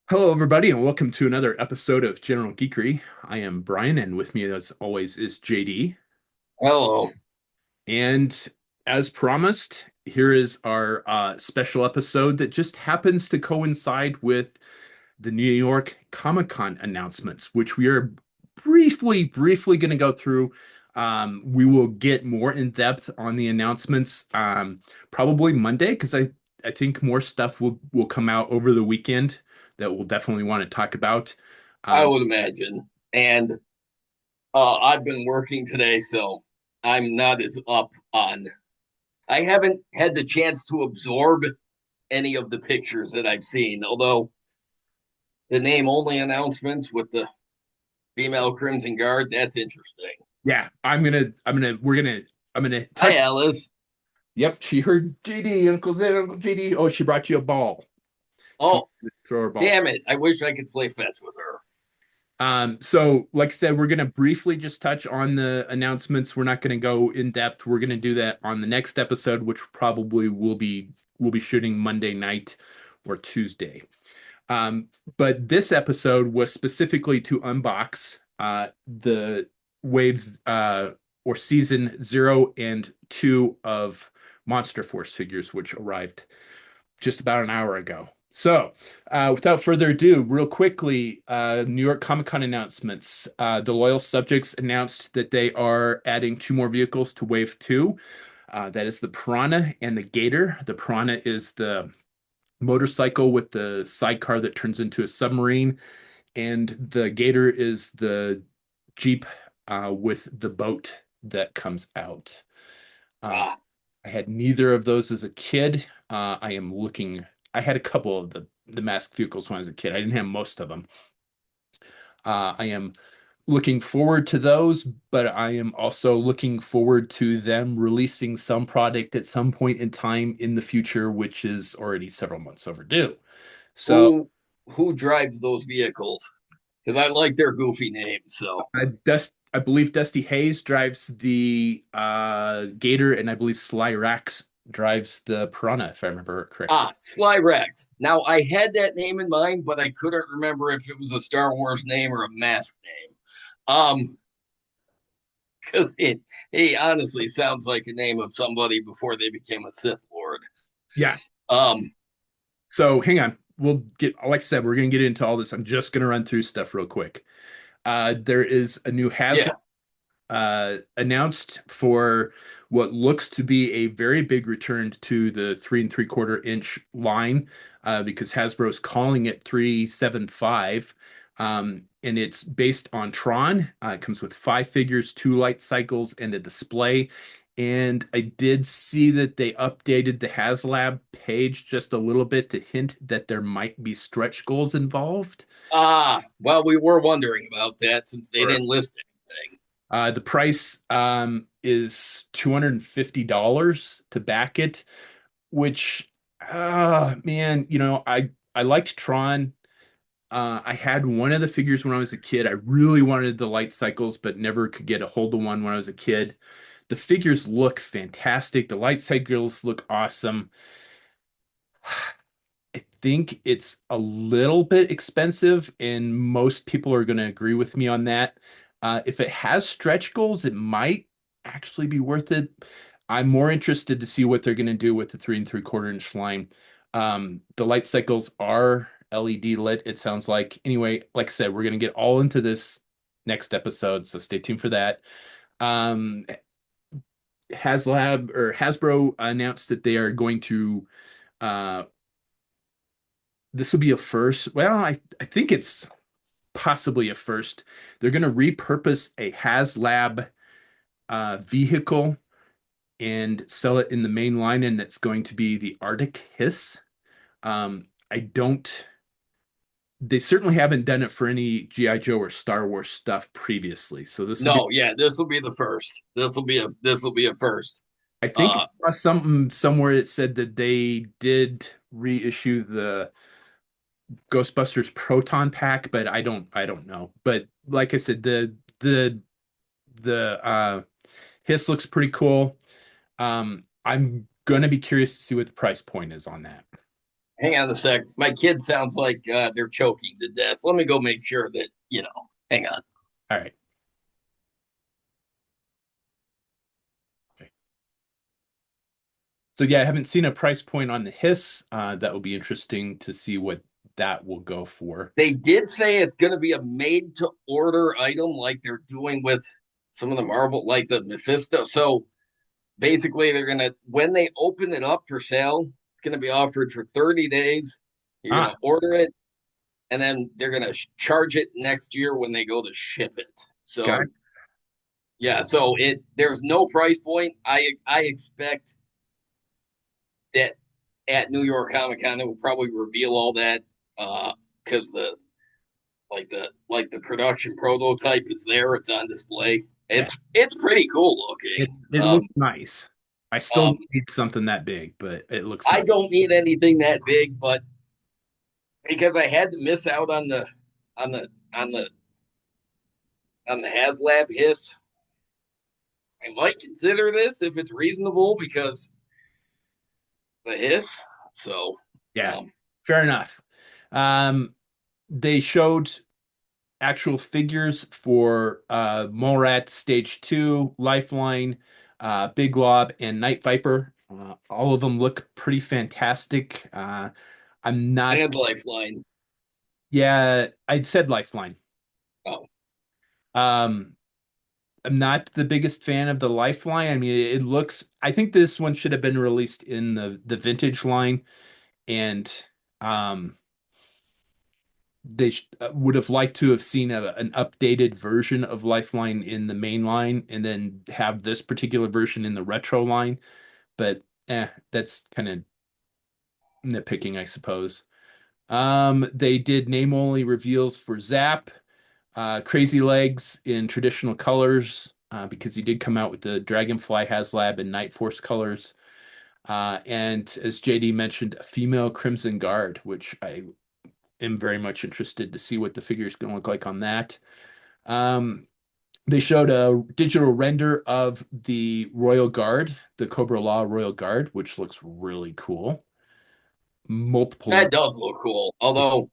Hello, everybody, and welcome to another episode of General Geekery. I am Brian, and with me, as always, is JD. Hello. And as promised, here is our special episode that just happens to coincide with the New York Comic Con announcements, which we are briefly going to go through. We will get more in depth on the announcements probably Monday because I think more stuff will come out over the weekend that we'll definitely want to talk about. I Um, would imagine. And I've been working today, so I'm not as up on. I haven't had the chance to absorb any of the pictures that I've seen, although the name only announcements with the female Crimson Guard, that's interesting. yeah, I'm gonna Hi, touch. Alice. Yep, she heard JD, Uncle Zed, Uncle JD. Oh, she brought you a ball. She Oh, wanted to throw her ball. damn it. I wish I could play fetch with her. So like I said, we're gonna briefly just touch on the announcements. We're not gonna go in depth. We're gonna do that on the next episode, which probably will be shooting Monday night or Tuesday. Um, but this episode was specifically to unbox the waves or season 0 and 2 of Monster Force figures, which arrived just about an hour ago. So, without further ado, real quickly, New York Comic Con announcements. The Loyal Subjects announced that they are adding two more vehicles to Wave 2. That is the Piranha and the Gator. The Piranha is the motorcycle with the sidecar that turns into a submarine, and the Gator is the Jeep with the boat that comes out. Uh, Ah, I had neither of those as a kid. I am looking. I had a couple of the masked vehicles when I was a kid. I didn't have most of them. I am looking forward to those, but I am also looking forward to them releasing some product at some point in time in the future, which is already several months overdue. So, who who drives those vehicles? Because I like their goofy names. So, I believe Dusty Hayes drives the Gator, and I believe Sly Rax drives the Piranha, if I remember correctly. Sly Rex. Now I had that name in mind, but I couldn't remember if it was a Star Wars name or a mask name. Because he honestly sounds like a name of somebody before they became a Sith Lord. Yeah. Um, So hang on. We'll get, like I said, we're going to get into all this. I'm just going to run through stuff real quick. There is a new Haslam yeah. announced for what looks to be a very big return to the 3 3/4 inch line because Hasbro's calling it 375. And it's based on Tron. It comes with 5 figures, 2 light cycles, and a display. And I did see that they updated the HasLab page just a little bit to hint that there might be stretch goals involved. Well, we were wondering about that since they didn't list anything. The price is $250 to back it, which, man, I liked Tron. I had one of the figures when I was a kid. I really wanted the light cycles, but never could get a hold of one when I was a kid. The figures look fantastic. The light cycles look awesome. I think it's a little bit expensive, and most people are going to agree with me on that. If it has stretch goals, it might actually be worth it. I'm more interested to see what they're going to do with the 3 3/4 inch line. The light cycles are LED lit, it sounds like. Anyway, like I said, we're going to get all into this next episode, so stay tuned for that. Um, Hasbro announced that they are going to uh, this will be a first. Well, I think it's possibly a first. They're going to repurpose a HasLab vehicle and sell it in the main line, and it's going to be the Arctic Hiss. I don't. They certainly haven't done it for any GI Joe or Star Wars stuff previously, so this will be. No, yeah, this will be the first. This will be a first. I think Uh, I saw something somewhere it said that they did reissue the Ghostbusters Proton Pack, but I don't know. But like I said, the Hiss looks pretty cool. I'm gonna be curious to see what the price point is on that. Hang on a sec. My kid sounds like they're choking to death. Let me go make sure that, hang on. All right. Okay. So yeah, I haven't seen a price point on the Hiss. That will be interesting to see what that will go for. They did say it's going to be a made to order item like they're doing with some of the Marvel, like the Mephisto. So basically, they're going to, when they open it up for sale, it's going to be offered for 30 days. You're going Ah, to order it, and then they're going to charge it next year when they go to ship it. got it. So, yeah, so there's no price point. I expect that at New York Comic Con they will probably reveal all that because the production prototype is there. It's on display. Yeah, It's pretty cool it looking. it looks nice. I still Um, need something that big, but it looks I nice. don't need anything that big, but because I had to miss out on the on the on the HasLab hiss, I might consider this if it's reasonable because the hiss. So, Yeah, um, fair enough. Um, they showed actual figures for Mallrat Stage 2, Lifeline, Big Lob, and Night Viper. All of them look pretty fantastic. I'm not, and Lifeline. yeah, I'd said Lifeline. Oh, Um, I'm not the biggest fan of the Lifeline. I mean, it looks, I think this one should have been released in the vintage line, and um, would have liked to have seen an updated version of Lifeline in the main line and then have this particular version in the retro line. But that's kind of nitpicking, I suppose. They did name only reveals for Zap, Crazy Legs in traditional colors, because he did come out with the Dragonfly HasLab and Night Force colors. And as JD mentioned, a female Crimson Guard, which I am very much interested to see what the figure is going to look like on that. Um, they showed a digital render of the Royal Guard, the Cobra Law Royal Guard, which looks really cool. that Multiple. does look cool. Although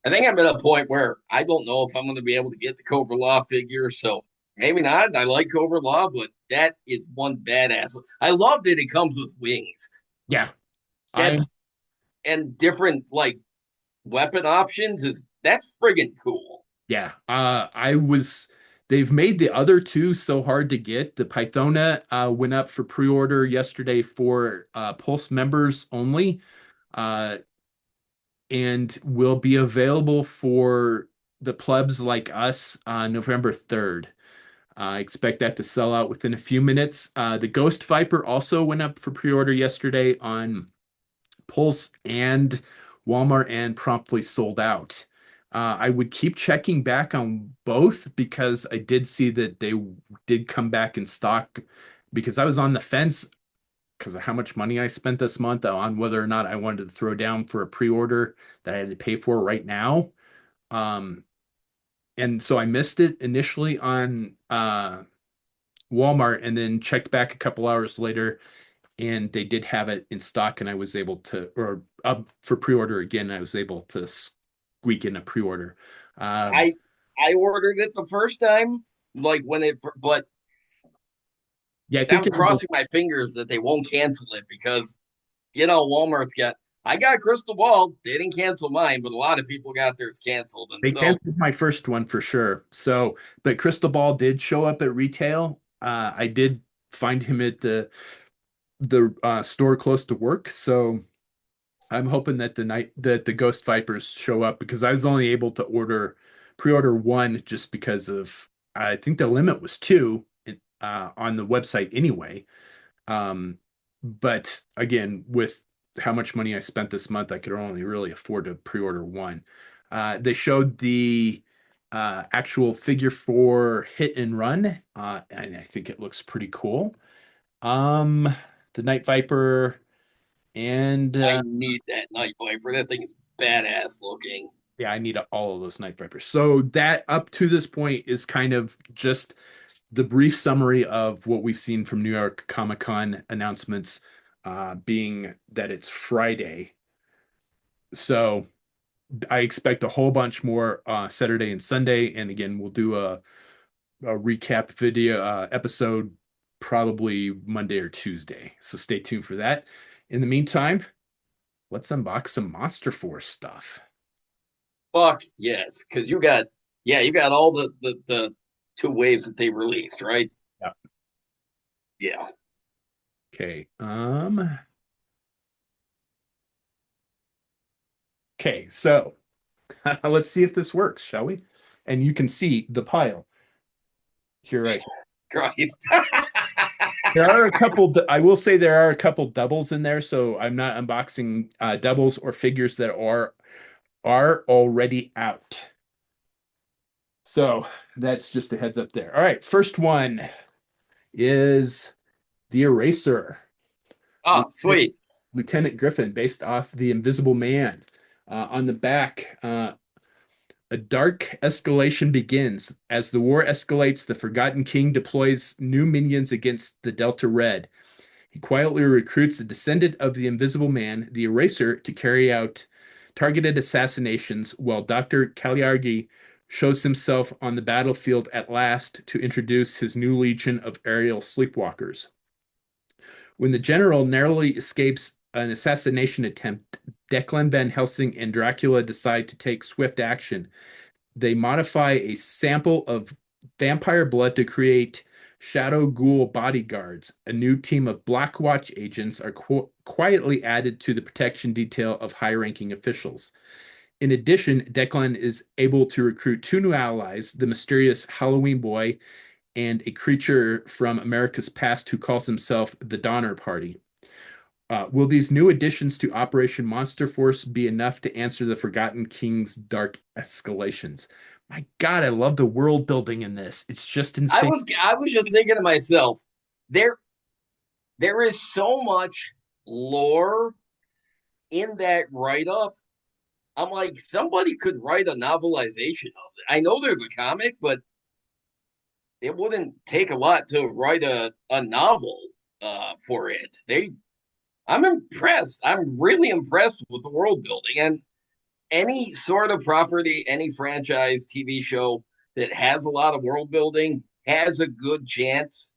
I think I'm at a point where I don't know if I'm going to be able to get the Cobra Law figure. So maybe not. I like Cobra Law, but that is one badass. I love that it comes with wings. Yeah, I'm. That's and different like weapon options is that's friggin' cool. Yeah, I was. They've made the other two so hard to get. The Pythona went up for pre-order yesterday for Pulse members only, uh, and will be available for the plebs like us on November 3rd. I expect that to sell out within a few minutes. The Ghost Viper also went up for pre-order yesterday on Pulse and Walmart and promptly sold out. I would keep checking back on both because I did see that they did come back in stock because I was on the fence because of how much money I spent this month on whether or not I wanted to throw down for a pre-order that I had to pay for right now. Um, and so I missed it initially on Walmart and then checked back a couple hours later and they did have it in stock and I was able to or up for pre-order again. I was able to squeak in a pre-order. Um, I I ordered it the first time, like when it, but yeah, I think I'm it was, crossing my fingers that they won't cancel it because Walmart's got. I got Crystal Ball. They didn't cancel mine, but a lot of people got theirs canceled, and they so canceled my first one for sure. So, but Crystal Ball did show up at retail. I did find him at the store close to work. So I'm hoping that the Ghost Vipers show up because I was only able to pre-order one just because of I think the limit was two on the website anyway. Um, but again, with how much money I spent this month, I could only really afford to pre-order one. They showed the actual figure for Hit and Run, and I think it looks pretty cool. Um, the Night Viper and I need that Night Viper. That thing is badass looking. yeah, I need all of those Night Vipers. So that up to this point is kind of just the brief summary of what we've seen from New York Comic Con announcements. being that it's Friday. So I expect a whole bunch more Saturday and Sunday. And again, we'll do a recap video episode probably Monday or Tuesday. So stay tuned for that. In the meantime, let's unbox some Monster Force stuff. Fuck yes, because you got all the two waves that they released, right? Yeah. Yeah. Okay. Okay, so let's see if this works, shall we? And you can see the pile here, right? Christ. There are a couple, I will say there are a couple doubles in there, so I'm not unboxing doubles or figures that are already out. So that's just a heads up there. All right, first one is the Eraser, Oh, Lieutenant, sweet. Lieutenant Griffin, based off the Invisible Man. On the back, a dark escalation begins. As the war escalates, the Forgotten King deploys new minions against the Delta Red. He quietly recruits a descendant of the Invisible Man, the Eraser, to carry out targeted assassinations, while Dr. Cagliari shows himself on the battlefield at last to introduce his new legion of aerial sleepwalkers. When the general narrowly escapes an assassination attempt, Declan Van Helsing and Dracula decide to take swift action. They modify a sample of vampire blood to create Shadow Ghoul bodyguards. A new team of Black Watch agents are quietly added to the protection detail of high-ranking officials. In addition, Declan is able to recruit two new allies, the mysterious Halloween boy and a creature from America's past who calls himself the Donner Party. Will these new additions to Operation Monster Force be enough to answer the Forgotten King's dark escalations? My God, I love the world building in this. It's just insane. I was just thinking to myself, there there is so much lore in that write up. I'm like, somebody could write a novelization of it. I know there's a comic, but it wouldn't take a lot to write a novel for it. I'm impressed. I'm really impressed with the world building and any sort of property, any franchise, TV show that has a lot of world building has a good chance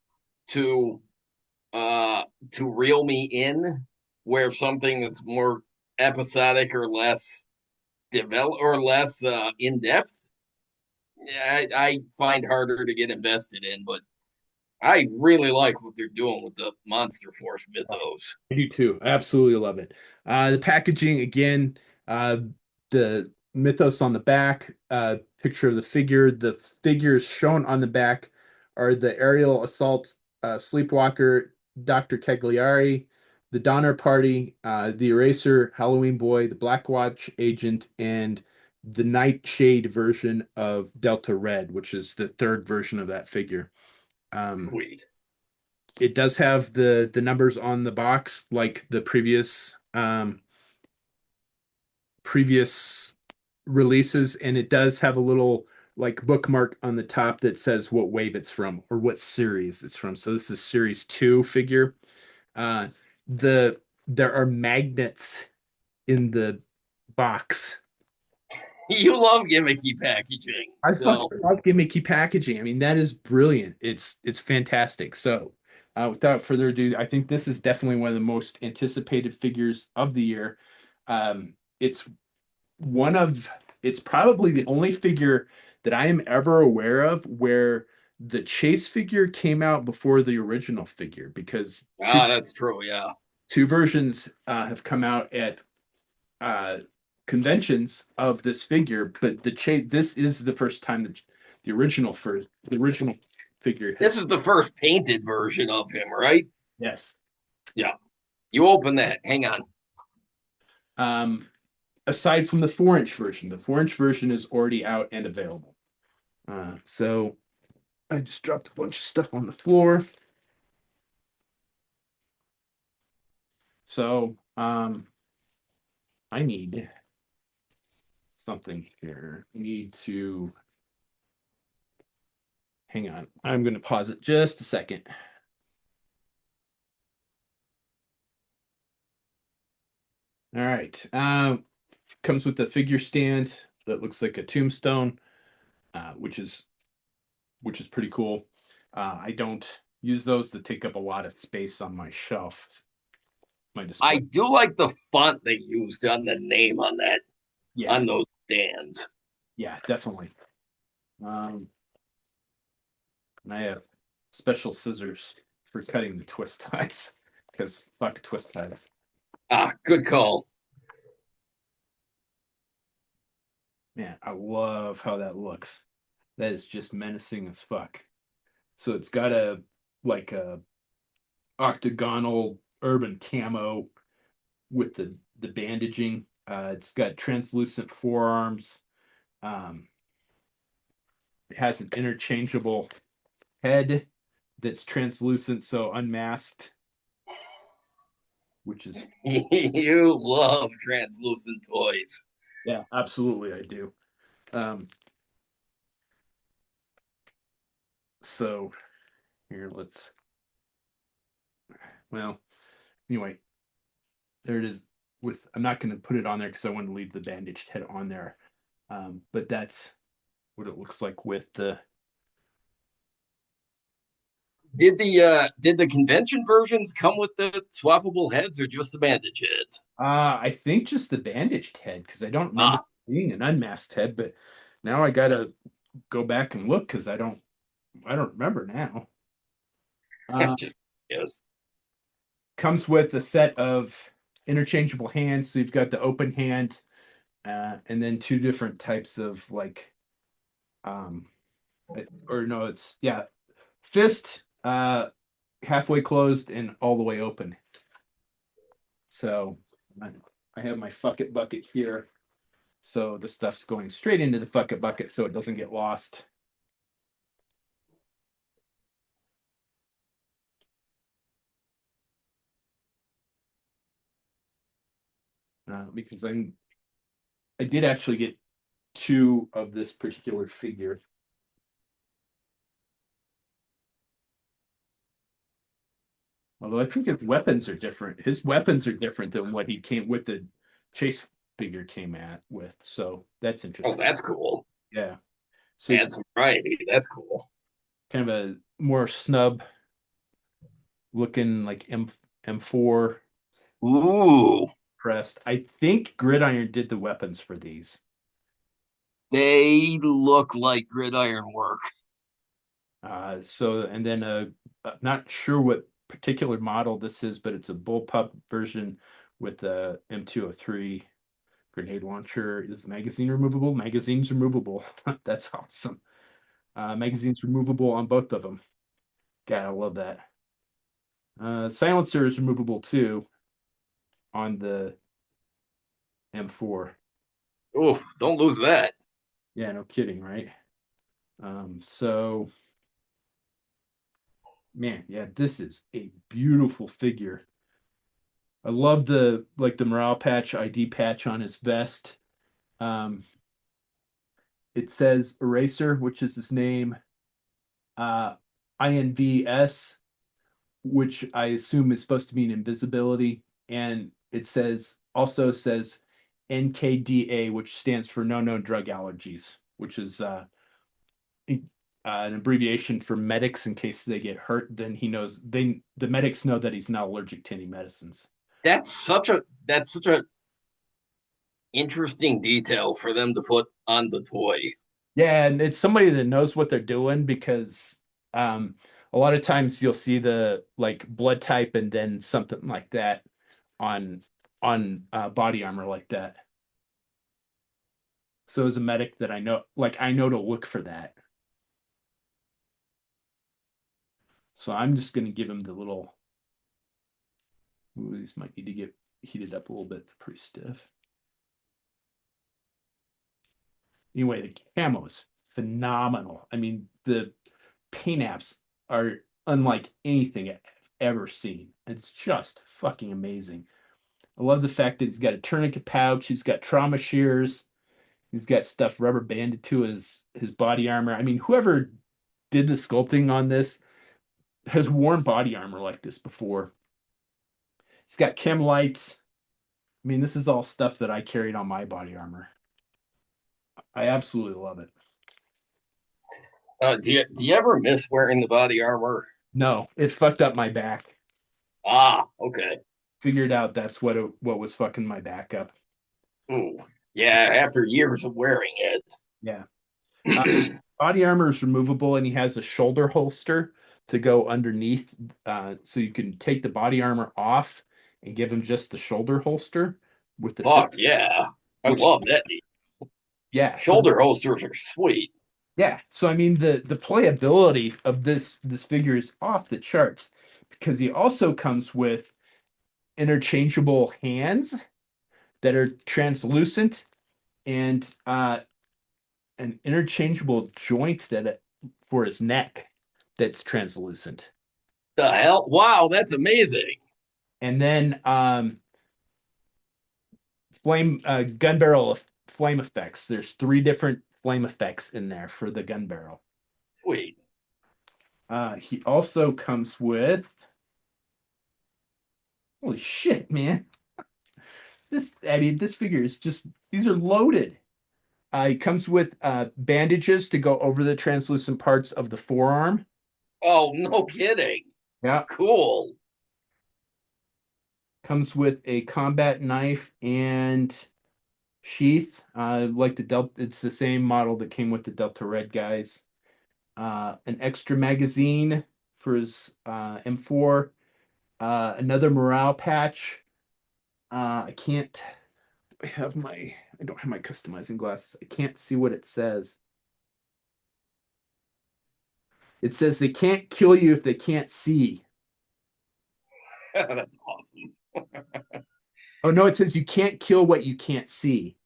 to uh to reel me in. Where something that's more episodic or less develop or less in depth, I find harder to get invested in. But I really like what they're doing with the Monster Force mythos. I do too. I absolutely love it. The packaging again, uh, the mythos on the back, picture of the figure. The figures shown on the back are the aerial assault sleepwalker, Dr. Cagliari, the Donner Party, the Eraser, Halloween Boy, the Black Watch agent, and the Nightshade version of Delta Red, which is the third version of that figure. Um, Sweet. it does have the numbers on the box like the previous releases, and it does have a little like bookmark on the top that says what wave it's from or what series it's from. So this is series 2 figure. Uh the there are magnets in the box. You love gimmicky packaging, I fucking so love gimmicky packaging. I mean, that is brilliant. It's fantastic. So, without further ado, I think this is definitely one of the most anticipated figures of the year. It's one of it's probably the only figure that I am ever aware of where the chase figure came out before the original figure because that's true. Yeah, two versions have come out at uh, conventions of this figure, but this is the first time that the original figure this has. is the first painted version of him, right? Yes. Yeah. You open that. Hang on. Um, Aside from the 4-inch version, the 4-inch version is already out and available. So I just dropped a bunch of stuff on the floor. So I need something here. I need to hang on. I'm going to pause it just a second. All right. Comes with a figure stand that looks like a tombstone, which is pretty cool. I don't use those to take up a lot of space on my shelf, my I display. do like the font they used on the name on that on Yes. those stands. Yeah, definitely. Um, and I have special scissors for cutting the twist ties because fuck twist ties. Ah, good call. Man, I love how that looks. That is just menacing as fuck. So it's got a like a octagonal urban camo with the bandaging. It's got translucent forearms. Um, it has an interchangeable head that's translucent, so unmasked, which is You love translucent toys. yeah, absolutely I do. Um, so here let's well anyway, there it is. With I'm not going to put it on there because I want to leave the bandaged head on there. But that's what it looks like with the Did the convention versions come with the swappable heads or just the bandage heads? I think just the bandaged head because I don't remember Ah, being an unmasked head, but now I gotta go back and look because I don't remember now. Uh, just yes. comes with a set of interchangeable hands, so you've got the open hand, and then two different types of like um or no, it's yeah, fist halfway closed and all the way open. So I have my fuck it bucket here. So the stuff's going straight into the fuck it bucket so it doesn't get lost. Because I did actually get two of this particular figure. Although I think his weapons are different. His weapons are different than what he came with the chase figure came at with. So that's Oh, interesting. that's cool. Yeah. So he's Add some variety. That's cool. kind of a more snub looking like M4 Ooh, pressed. I think Gridiron did the weapons for these. they look like gridiron work. So and then not sure what particular model this is, but it's a bullpup version with the M203 grenade launcher. Is the magazine removable? Magazine's removable. That's awesome. Magazine's removable on both of them. God, I love that. Silencer is removable too on the M4. Oof, don't lose that. Yeah, no kidding, right? So man, yeah, this is a beautiful figure. I love the like the morale patch, ID patch on his vest. Um, it says Eraser, which is his name, uh, INVS, which I assume is supposed to mean invisibility, and it says also says NKDA, which stands for no known drug allergies, which is an abbreviation for medics in case they get hurt. Then he knows the medics know that he's not allergic to any medicines. That's such a interesting detail for them to put on the toy. Yeah, and it's somebody that knows what they're doing because um a lot of times you'll see the like blood type and then something like that on body armor like that. So as a medic that I know like I know to look for that. So I'm just gonna give him the little ooh, these might need to get heated up a little bit. They're pretty stiff. Anyway, the camo's phenomenal. I mean, the paint apps are unlike anything I've ever seen. It's just fucking amazing. I love the fact that he's got a tourniquet pouch, he's got trauma shears, he's got stuff rubber banded to his body armor. I mean, whoever did the sculpting on this has worn body armor like this before. He's got chem lights. I mean, this is all stuff that I carried on my body armor. I absolutely love it. Do you ever miss wearing the body armor? No, it fucked up my back. Ah, okay. Figured out that's what was fucking my back up. Ooh, yeah. After years of wearing it. Yeah. Uh, Body armor is removable and he has a shoulder holster to go underneath. So you can take the body armor off and give him just the shoulder holster with the pistol, Fuck yeah, I which, love that. yeah. So, Shoulder holsters are sweet. yeah. So, I mean, the playability of this figure is off the charts because he also comes with interchangeable hands that are translucent and an interchangeable joint for his neck that's translucent. The hell? Wow, that's amazing. And then flame gun barrel flame effects. There's three different flame effects in there for the gun barrel. Sweet. He also comes with holy shit, man. This figure is just these are loaded. He comes with bandages to go over the translucent parts of the forearm. Oh, no kidding. Yeah. Cool. Comes with a combat knife and sheath. Like the Delta, it's the same model that came with the Delta Red guys. An extra magazine for his M4. Another morale patch. I can't. I don't have my customizing glasses. I can't see what it says. It says they can't kill you if they can't see. That's awesome. Oh no, it says you can't kill what you can't see.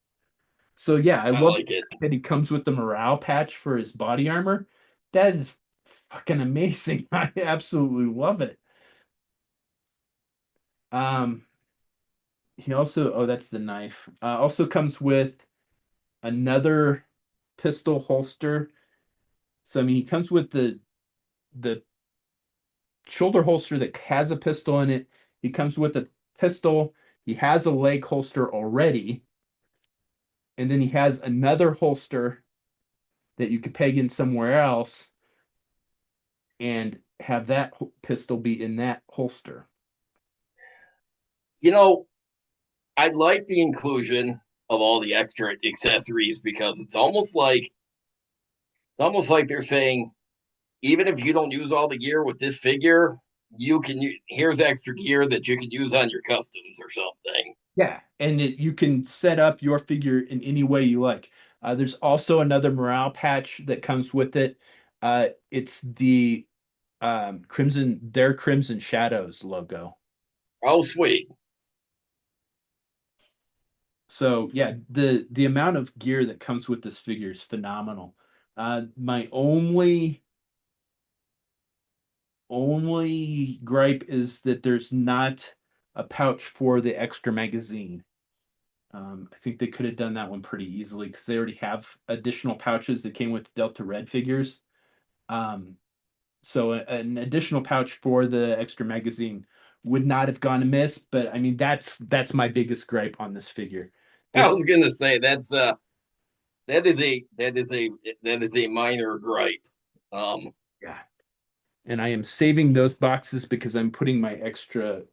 So yeah, I I love like it. that he comes with the morale patch for his body armor. That is fucking amazing. I absolutely love it. Um, he also, oh, that's the knife. Also comes with another pistol holster. So I mean, he comes with the shoulder holster that has a pistol in it. He comes with a pistol. He has a leg holster already, and then he has another holster that you could peg in somewhere else and have that pistol be in that holster. You know, I like the inclusion of all the extra accessories because it's almost like they're saying, even if you don't use all the gear with this figure, you can here's extra gear that you can use on your customs or something. Yeah, and you can set up your figure in any way you like. There's also another morale patch that comes with it. It's the Crimson Shadows logo. Oh, sweet. So yeah, the amount of gear that comes with this figure is phenomenal. My only gripe is that there's not a pouch for the extra magazine. I think they could have done that one pretty easily because they already have additional pouches that came with Delta Red figures. Um, so an additional pouch for the extra magazine would not have gone amiss, but I mean that's my biggest gripe on this figure. I This was gonna say that is a minor gripe. Um, yeah, and I am saving those boxes because I'm putting my extra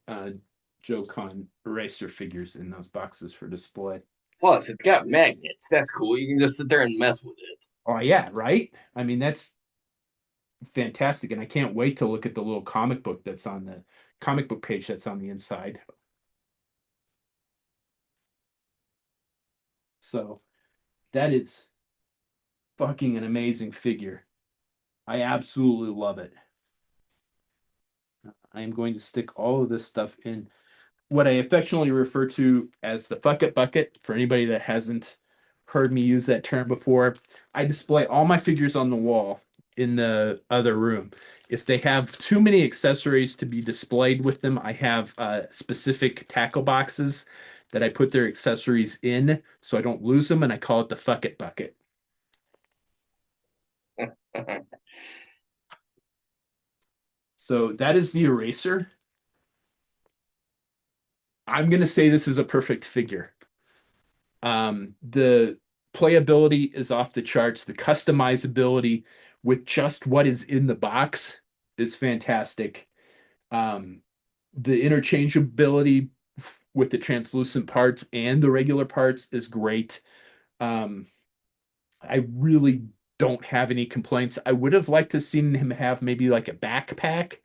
Joe-Con eraser figures in those boxes for display. Plus, it's got magnets. That's cool. You can just sit there and mess with it. Oh yeah, right? I mean that's fantastic, and I can't wait to look at the little comic book that's on the comic book page that's on the inside. So that is fucking an amazing figure. I absolutely love it. I am going to stick all of this stuff in what I affectionately refer to as the fuck it bucket. For anybody that hasn't heard me use that term before, I display all my figures on the wall in the other room. If they have too many accessories to be displayed with them, I have specific tackle boxes that I put their accessories in so I don't lose them, and I call it the fuck it bucket. So that is the eraser. I'm gonna say this is a perfect figure. The playability is off the charts. The customizability with just what is in the box is fantastic. Um, the interchangeability with the translucent parts and the regular parts is great. Um, I really don't have any complaints. I would have liked to seen him have maybe like a backpack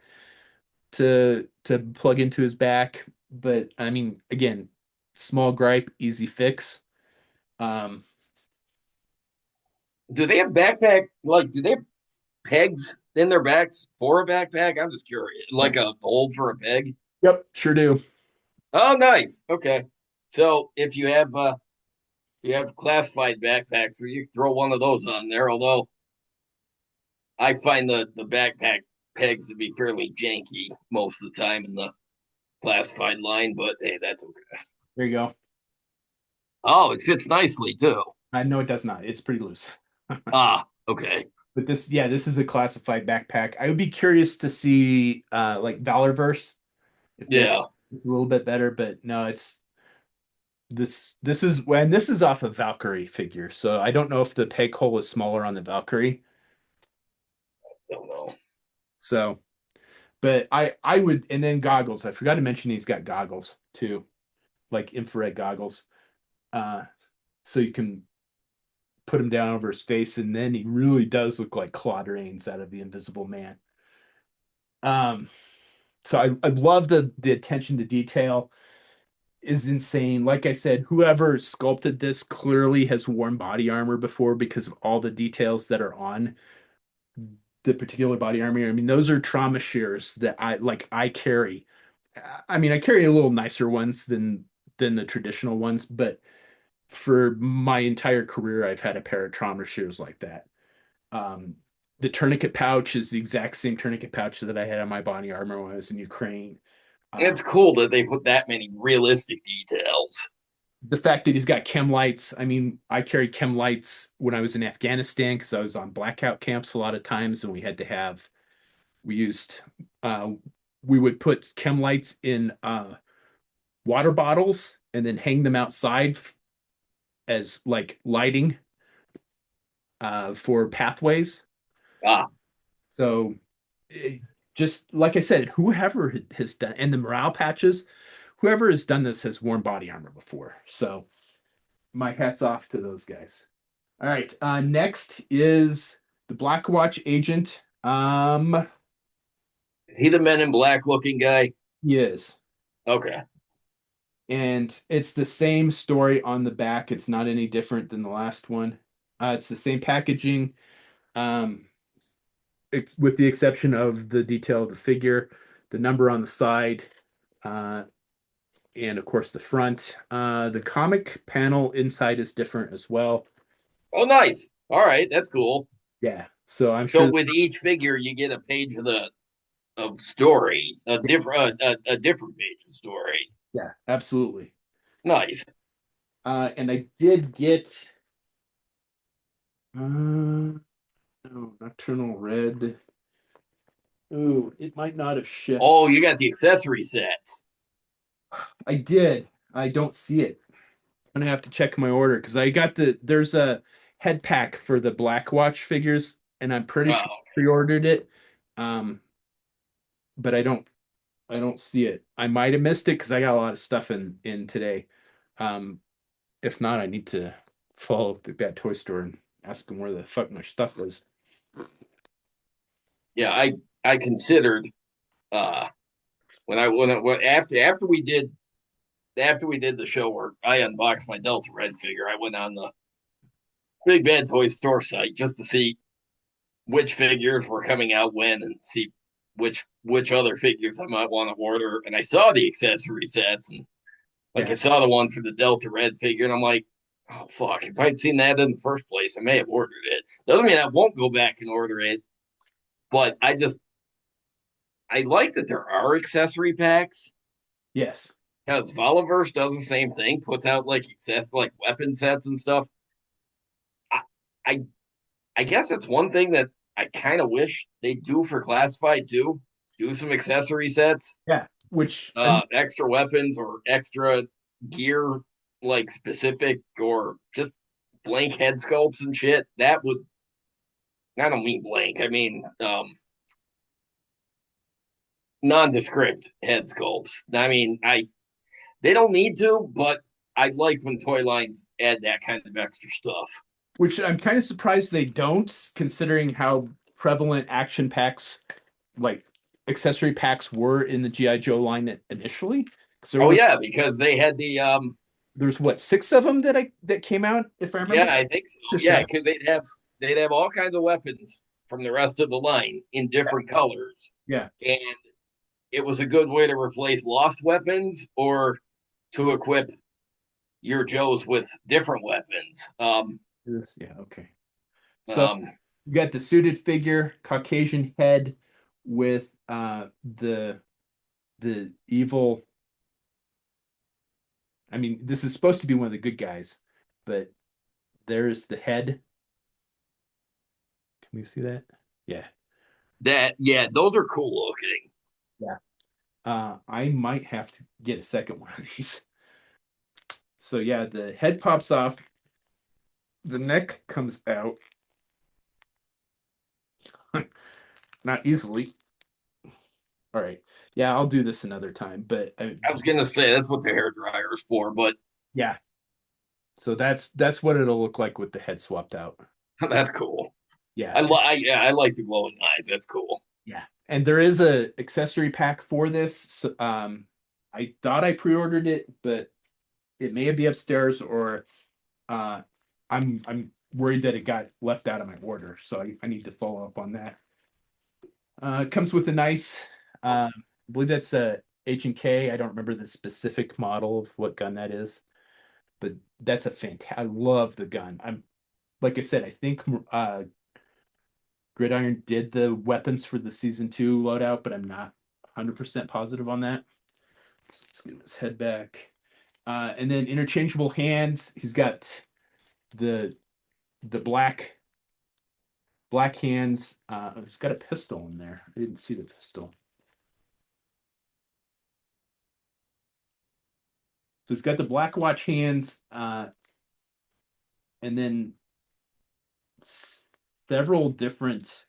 to plug into his back, but I mean, again, small gripe, easy fix. Um, Do they have backpack? Like, do they have pegs in their backs for a backpack? I'm just curious. Like a hole for a peg? yep, sure do. Oh, nice. Okay. So if you have classified backpacks, so you throw one of those on there. Although I find the backpack pegs to be fairly janky most of the time in the classified line, but hey, that's okay. There you go. Oh, it fits nicely too. I know it does not. It's pretty loose. Ah, okay. But this, yeah, this is a classified backpack. I would be curious to see like Valorverse if they Yeah. it's a little bit better, but no, it's this is when this is off of Valkyrie figure. So I don't know if the peg hole is smaller on the Valkyrie. Don't know. So, but I would and then goggles. I forgot to mention he's got goggles too, like infrared goggles. Uh so you can put him down over his face and then he really does look like Claude Rains out of the Invisible Man. Um so I love the attention to detail is insane. Like I said, whoever sculpted this clearly has worn body armor before because of all the details that are on the particular body armor. I mean, those are trauma shears that I carry. I mean, I carry a little nicer ones than the traditional ones, but for my entire career, I've had a pair of trauma shears like that. Um, the tourniquet pouch is the exact same tourniquet pouch that I had on my body armor when I was in Ukraine. It's Um, cool that they put that many realistic details. the fact that he's got chem lights. I mean, I carried chem lights when I was in Afghanistan because I was on blackout camps a lot of times, and we had to have we used uh, we would put chem lights in water bottles and then hang them outside as like lighting for pathways. Ah, So it, just like I said, whoever has done and the morale patches, whoever has done this has worn body armor before. So my hat's off to those guys. All right. Next is the Black Watch agent. is he the Men in Black looking guy? He is. Okay. And it's the same story on the back. It's not any different than the last one. It's the same packaging, um, with the exception of the detail of the figure, the number on the side, uh, and of course the front. The comic panel inside is different as well. Oh, nice. All right, that's cool. Yeah. So I'm So sure. with each figure, you get a page of story, a different page of story. Yeah, absolutely. Nice. And I did get no, Nocturnal Red. Ooh, it might not have shipped. Oh, you got the accessory sets. I did. I don't see it. I'm gonna have to check my order because I got there's a head pack for the Black Watch figures, and I'm pretty sure Oh, I pre-ordered it. Um, but I don't see it. I might have missed it because I got a lot of stuff in today. Um, if not, I need to follow up the bad toy store and ask them where the fuck my stuff is. yeah. I considered uh after we did the show where I unboxed my Delta Red figure, I went on the Big Bad Toy Store site just to see which figures were coming out when and see which other figures I might want to order. And I saw the accessory sets and like I Yeah. saw the one for the Delta Red figure, and I'm like, oh fuck, if I'd seen that in the first place, I may have ordered it. Doesn't mean I won't go back and order it, but I like that there are accessory packs. Yes. Because Voliverse does the same thing, puts out like weapon sets and stuff. I I, I guess that's one thing that I kind of wish they do for classified too. Do some accessory sets. Yeah. which extra weapons or extra gear, like specific or just blank head sculpts and shit. That would, I don't mean blank. I mean nondescript head sculpts. I mean, they don't need to, but I like when toy lines add that kind of extra stuff. which I'm kind of surprised they don't, considering how prevalent action packs, like accessory packs, were in the GI Joe line initially. Because Oh yeah, because they had the there's what, six of them that came out, if I remember. yeah, I think so. Six or Yeah, seven. because they'd have all kinds of weapons from the rest of the line in different colors, Yeah. and it was a good way to replace lost weapons or to equip your Joes with different weapons. Yeah. Okay. So Um, you got the suited figure, Caucasian head with the evil. I mean, this is supposed to be one of the good guys, but there's the head. Can we see that? Yeah. that yeah, those are cool looking. Yeah. I might have to get a second one of these. So yeah, the head pops off, the neck comes out, not easily. All right. Yeah, I'll do this another time, but I was gonna say that's what the hair dryer is for, but yeah. So that's what it'll look like with the head swapped out. that's cool. Yeah. Yeah, I like the glowing eyes. That's cool. Yeah. And there is a accessory pack for this. So, I thought I pre-ordered it, but it may be upstairs, or uh I'm worried that it got left out of my order. So I need to follow up on that. It comes with a nice I believe that's a H&K. I don't remember the specific model of what gun that is, but that's a fantastic. I love the gun. I'm like I said, I think Gridiron did the weapons for the season two loadout, but I'm not 100% positive on that. So let's get his head back. And then interchangeable hands. He's got the the black hands. He's got a pistol in there. I didn't see the pistol. So he's got the black watch hands, and then several different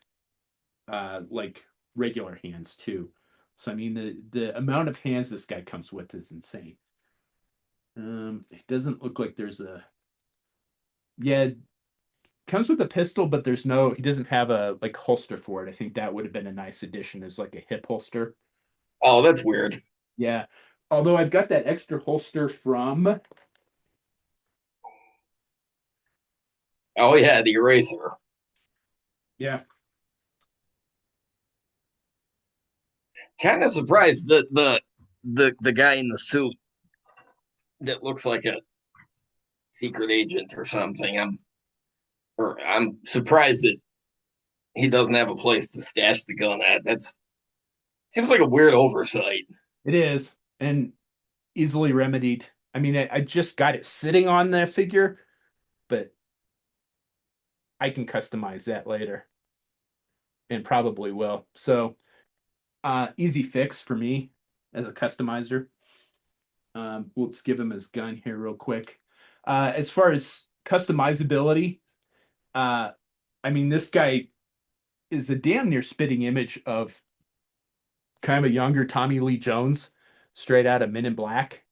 like regular hands too. So I mean the amount of hands this guy comes with is insane. It doesn't look like there's a yeah, comes with a pistol, but there's no he doesn't have a like holster for it. I think that would have been a nice addition as like a hip holster. Oh, that's weird. Yeah. Although I've got that extra holster from Oh yeah, the eraser. yeah. Kind of surprised that the guy in the suit that looks like a secret agent or something. I'm surprised that he doesn't have a place to stash the gun at. That's seems like a weird oversight. It is, and easily remedied. I mean, I just got it sitting on the figure, but I can customize that later and probably will. So, easy fix for me as a customizer. Let's give him his gun here real quick. As far as customizability, uh, I mean, this guy is a damn near spitting image of kind of a younger Tommy Lee Jones, straight out of Men in Black.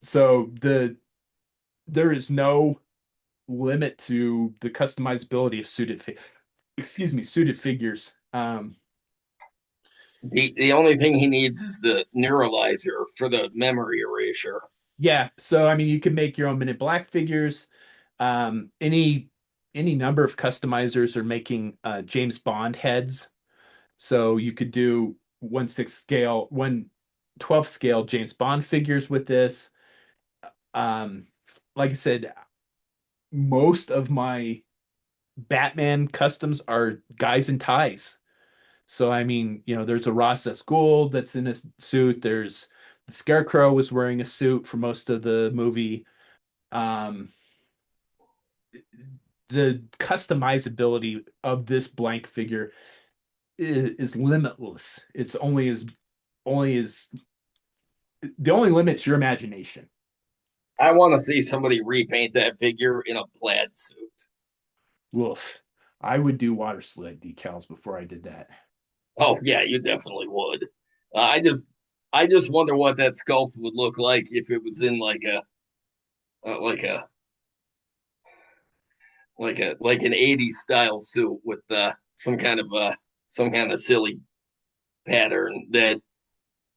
So there is no limit to the customizability of suited figures. The only thing he needs is the neuralizer for the memory erasure. Yeah, so I mean, you can make your own Men in Black figures. Any number of customizers are making James Bond heads. So you could do 1/6 scale, 1/12 scale James Bond figures with this. Um, like I said, most of my Batman customs are guys in ties. So I mean, there's a Ross S. Gould that's in a suit. There's the Scarecrow was wearing a suit for most of the movie. Um, the customizability of this blank figure is limitless. It's only as only is the only limit's your imagination. I want to see somebody repaint that figure in a plaid suit. Woof. I would do water slide decals before I did that. Oh yeah, you definitely would. I just wonder what that sculpt would look like if it was in uh, like a like an '80s style suit with some kind of silly pattern that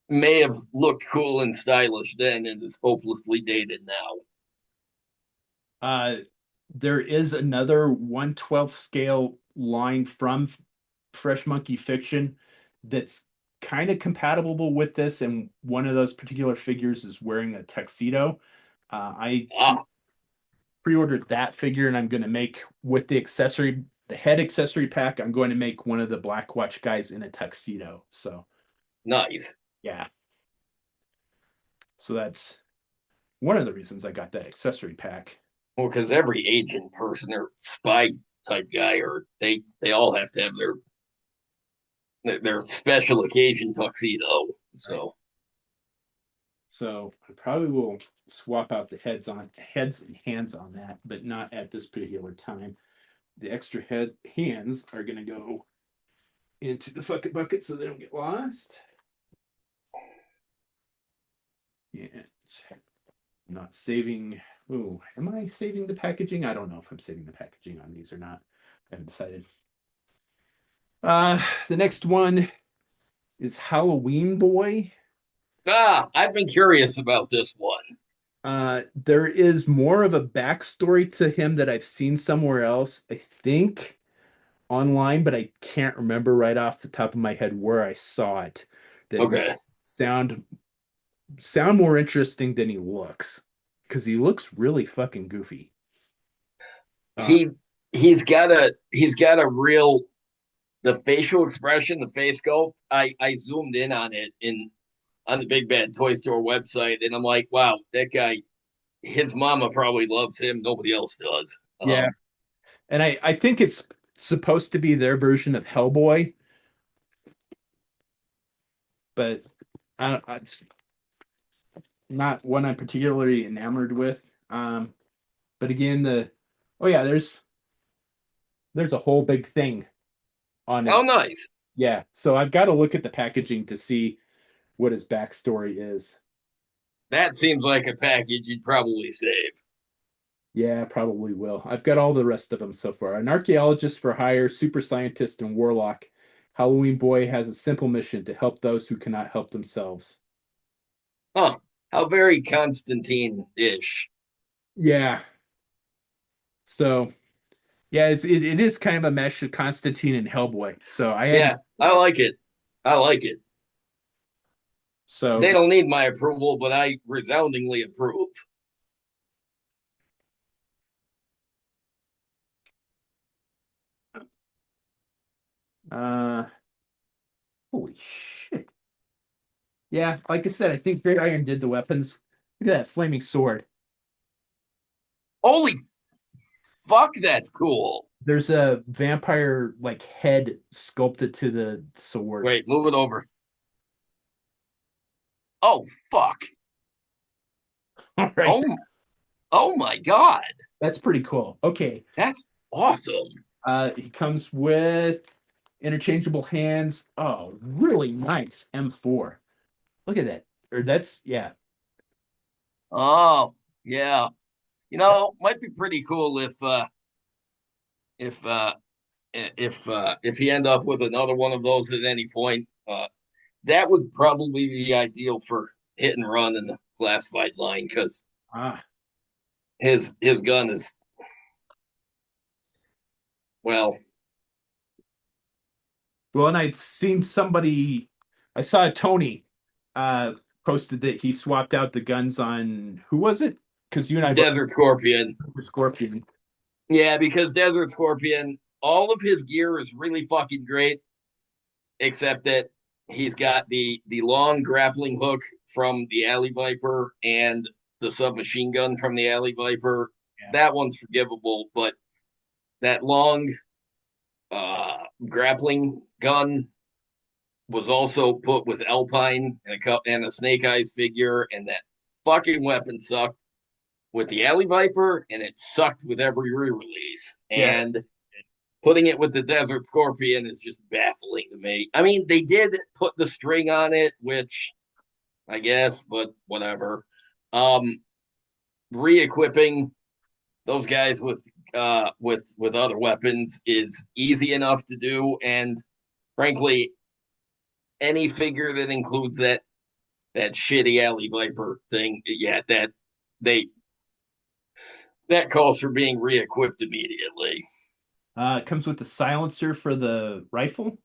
may have looked cool and stylish then and is hopelessly dated now. Uh, there is another 1/12 scale line from Fresh Monkey Fiction that's kind of compatible with this, and one of those particular figures is wearing a tuxedo. I Ah, pre-ordered that figure, and I'm going to make with the head accessory pack. I'm going to make one of the Black Watch guys in a tuxedo. So nice. yeah, so that's one of the reasons I got that accessory pack. Well, because every agent person or spy type guy, or they all have to have their special occasion tuxedo. Right. So, So I probably will swap out the heads and hands on that, but not at this particular time. The extra hands are gonna go into the fucking bucket so they don't get lost. And I'm not saving. Oh, am I saving the packaging? I don't know if I'm saving the packaging on these or not. I haven't decided. The next one is Halloween Boy. I've been curious about this one. There is more of a backstory to him that I've seen somewhere else, I think online, but I can't remember right off the top of my head where I saw it that made Okay, it sound more interesting than he looks because he looks really fucking goofy. Uh, he he's got a real the facial expression, the face sculpt. I zoomed in on it in on the Big Bad Toy Store website, and I'm like, wow, that guy. His mama probably loves him. Nobody else does. yeah, and I think it's supposed to be their version of Hellboy, but it's not one I'm particularly enamored with. But again, the oh yeah, there's a whole big thing on Oh, his. nice. Yeah, so I've got to look at the packaging to see what his backstory is. That seems like a package you'd probably save. Yeah, probably will. I've got all the rest of them so far. An archaeologist for hire, super scientist, and warlock. Halloween Boy has a simple mission to help those who cannot help themselves. Huh. How very Constantine ish. Yeah. So yeah, it is kind of a mesh of Constantine and Hellboy. So I hadn't. Yeah, I like it. I like it. So They don't need my approval, but I resoundingly approve. uh, holy shit. Yeah, like I said, I think Great Iron did the weapons. Look at that flaming sword. Holy fuck, that's cool. There's a vampire like head sculpted to the sword. Wait, move it over. Oh, fuck. All right, Oh, oh my God. that's pretty cool. Okay, That's awesome. he comes with interchangeable hands. Oh, really nice M4. Look at that. Or that's yeah. Oh, yeah. Might be pretty cool if uh if you end up with another one of those at any point. That would probably be ideal for hit and run in the classified line because Ah, his gun is well. well, and I'd seen somebody. I saw Tony uh posted that he swapped out the guns on who was it? Because you and I both Desert Scorpion. were Scorpion. Yeah, because Desert Scorpion, all of his gear is really fucking great, except that he's got the long grappling hook from the Alley Viper and the submachine gun from the Alley Viper. Yeah. That one's forgivable, but that long uh grappling gun was also put with Alpine and a Snake Eyes figure, and that fucking weapon sucked with the Alley Viper, and it sucked with every re-release. Yeah. And putting it with the Desert Scorpion is just baffling to me. I mean, they did put the string on it, which I guess, but whatever. Um, Re-equipping those guys with other weapons is easy enough to do, and frankly, any figure that includes that shitty Alley Viper thing, yeah, they that calls for being re-equipped immediately. It comes with the silencer for the rifle.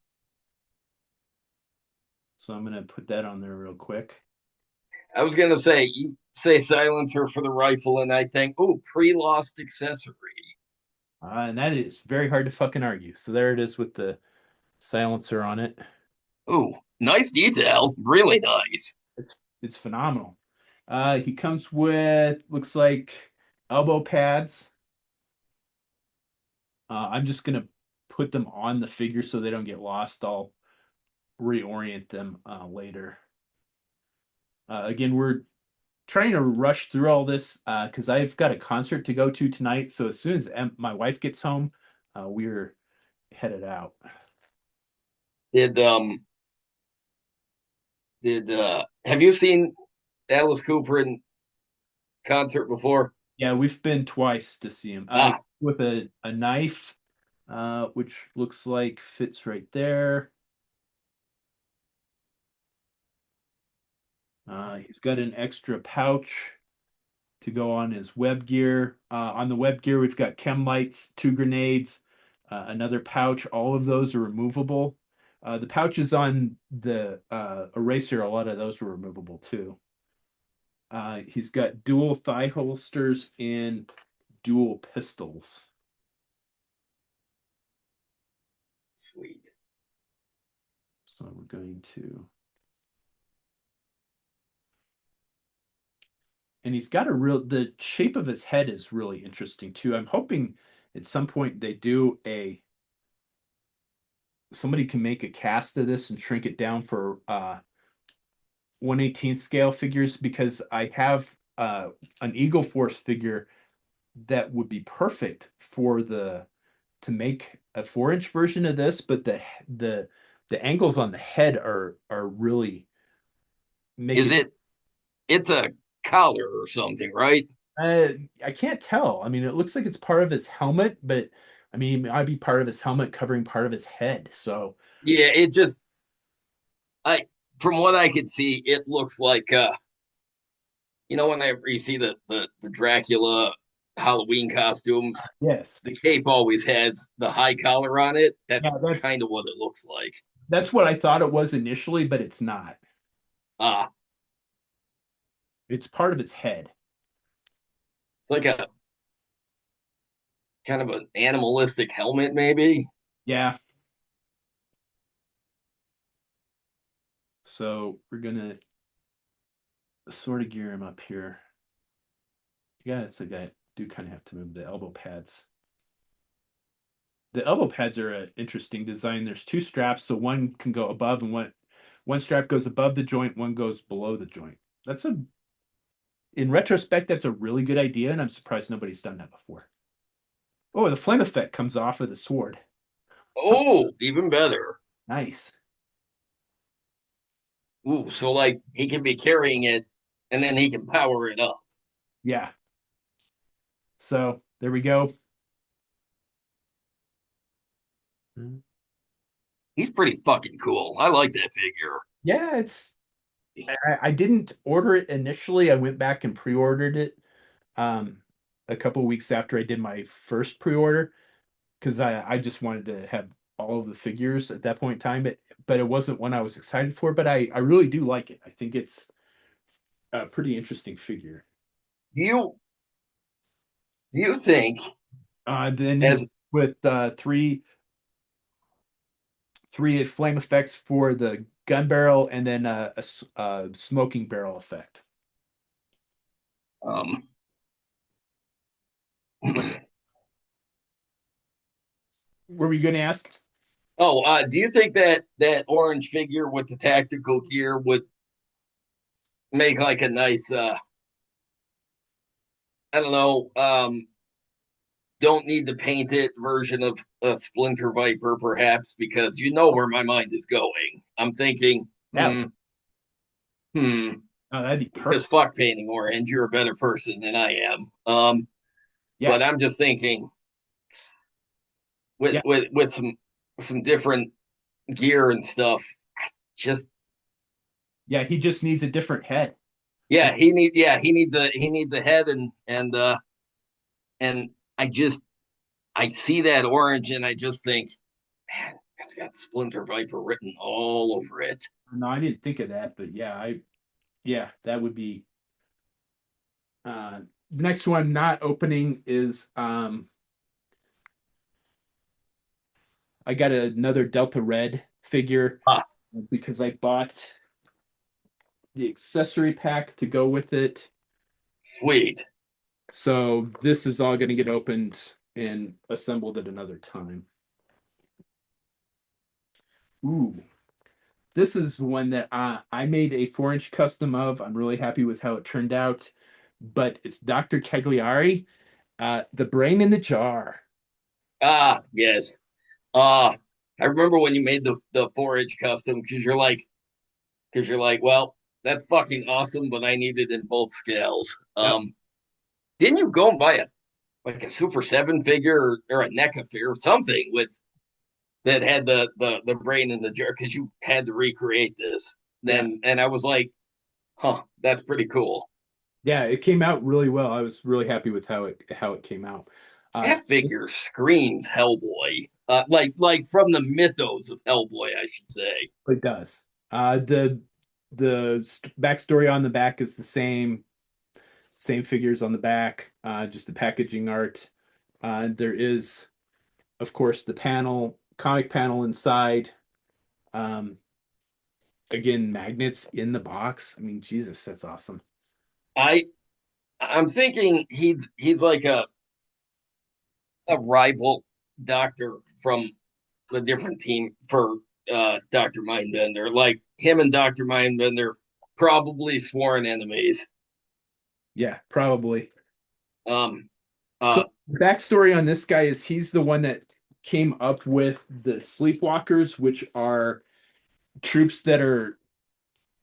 So I'm gonna put that on there real quick. I was gonna say you say silencer for the rifle, and I think, oh, pre-lost accessory. And that is very hard to fucking argue. So there it is with the silencer on it. Oh, nice detail, really nice. It's phenomenal. He comes with looks like elbow pads. I'm just gonna put them on the figure so they don't get lost. I'll reorient them later. Again, we're trying to rush through all this because I've got a concert to go to tonight. So as soon as my wife gets home, we're headed out. Did have you seen Alice Cooper in concert before? Yeah, we've been twice to see him. Ah, With a knife, which looks like fits right there. He's got an extra pouch to go on his web gear. On the web gear, we've got chem lights, two grenades, another pouch. All of those are removable. The pouches on the eraser, a lot of those were removable too. He's got dual thigh holsters and dual pistols. sweet. So we're going to, and he's got a real, the shape of his head is really interesting too. I'm hoping at some point they do somebody can make a cast of this and shrink it down for 1/18 scale figures because I have an Eagle Force figure that would be perfect for the to make a 4-inch version of this, but the the angles on the head are really make Is it. it? It's a collar or something, right? Uh, I can't tell. I mean, it looks like it's part of his helmet, but I mean, it might be part of his helmet covering part of his head. So Yeah, it just I from what I could see, it looks like whenever you see the Dracula Halloween costumes, yes, the cape always has the high collar on it. yeah, That's kind of what it looks like. that's what I thought it was initially, but it's not. Ah, It's part of its head. it's like a kind of an animalistic helmet, maybe. Yeah. So we're gonna sort of gear him up here. Yeah, it's like I do kind of have to move the elbow pads. The elbow pads are an interesting design. There's two straps, so one can go above and one strap goes above the joint, one goes below the joint. That's a in retrospect, that's a really good idea, and I'm surprised nobody's done that before. Oh, the flame effect comes off of the sword. Oh, even better. Nice. Ooh, so like he can be carrying it and then he can power it up. Yeah. So there we go. He's pretty fucking cool. I like that figure. Yeah, I didn't order it initially. I went back and pre-ordered it um a couple weeks after I did my first pre-order because I just wanted to have all of the figures at that point in time. But it wasn't one I was excited for. But I really do like it. I think it's a pretty interesting figure. Do you do you think Then he's as with three flame effects for the gun barrel and then a smoking barrel effect. um What were you going to ask? Oh, do you think that that orange figure with the tactical gear would make like a nice I don't know, don't need to paint it version of a Splinter Viper, perhaps, because you know where my mind is going. I'm thinking, Yeah, hmm, oh, that'd be because perfect. fuck painting orange, you're a better person than I am. Yeah, But I'm just thinking with yeah, some different gear and stuff. Just yeah. He just needs a different head. And he needs a head and I see that orange and I just think, man, it's got Splinter Viper written all over it. no, I didn't think of that, but yeah, yeah, that would be next one not opening is I got another Delta Red figure Ah, because I bought the accessory pack to go with it. sweet. So this is all going to get opened and assembled at another time. Ooh, this is one that I made a 4-inch custom of. I'm really happy with how it turned out. But it's Dr. Cagliari, The Brain in the Jar. Ah, yes. Uh I remember when you made the 4-inch custom because you're like, well, that's fucking awesome, but I need it in both scales. Yep. Didn't you go and buy a like a Super 7 figure or a NECA figure or something with that had the brain in the jar because you had to recreate this. Yeah. Then and I was like, huh, that's pretty cool. Yeah, it came out really well. I was really happy with how it came out. Uh, That figure screams Hellboy. Like from the mythos of Hellboy, I should say. it does. The backstory on the back is the same figures on the back, just the packaging art. There is, of course, the comic panel inside. Um, again, magnets in the box. I mean, Jesus, that's awesome. I I'm thinking he's like a rival doctor from a different team for Dr. Mindbender. Like him and Dr. Mindbender probably sworn enemies. Yeah, probably. Um So uh backstory on this guy is he's the one that came up with the sleepwalkers, which are troops that are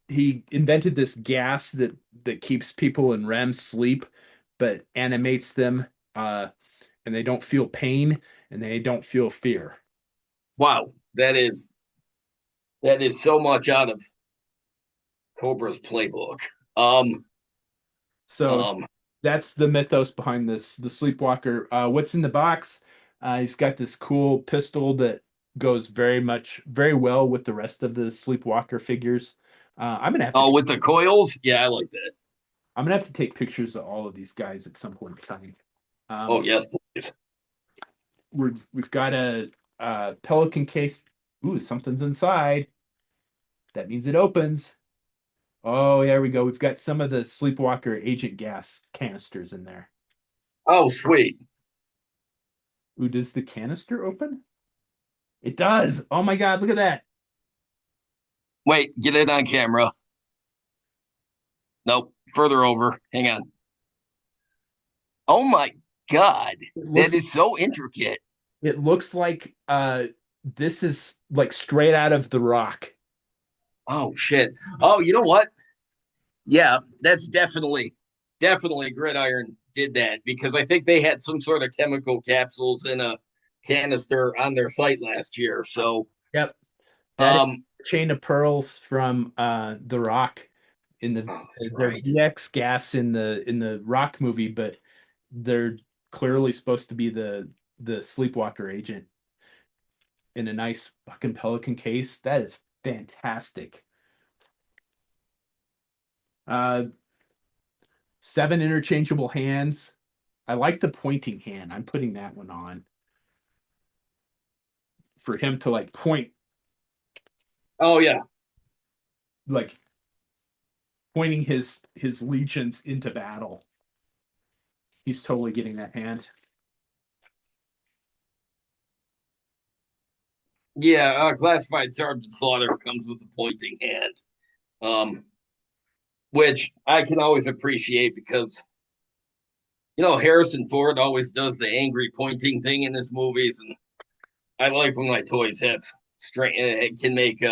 he invented this gas that keeps people in REM sleep, but animates them, and they don't feel pain and they don't feel fear. wow, that is so much out of Cobra's playbook. Um So um that's the mythos behind this. The sleepwalker. What's in the box? He's got this cool pistol that goes very well with the rest of the sleepwalker figures. I'm gonna have to oh with the coils, yeah, I like that. I'm gonna have to take pictures of all of these guys at some point in time. Oh Um, yes, please. we've got a Pelican case. Ooh, something's inside. That means it opens. Oh, there we go. We've got some of the Sleepwalker agent gas canisters in there. Oh sweet. Ooh, does the canister open? It does. Oh my God, look at that. Wait, get it on camera. Nope, further over. Hang on. Oh my god, It that looks is so intricate. it looks like this is like straight out of The Rock. Oh shit. Oh, you know what? Yeah, that's definitely Gridiron did that because I think they had some sort of chemical capsules in a canister on their site last year. So, Yep. That is um, Chain of Pearls from The Rock in the oh, that's their right. VX gas in the Rock movie, but they're clearly supposed to be the Sleepwalker agent in a nice fucking Pelican case. That is fantastic. Uh, 7 interchangeable hands. I like the pointing hand. I'm putting that one on for him to like point, Oh yeah. like pointing his legions into battle. He's totally getting that hand. Yeah, classified Sergeant Slaughter comes with a pointing hand, um, which I can always appreciate because Harrison Ford always does the angry pointing thing in his movies, and I like when my toys have straight can make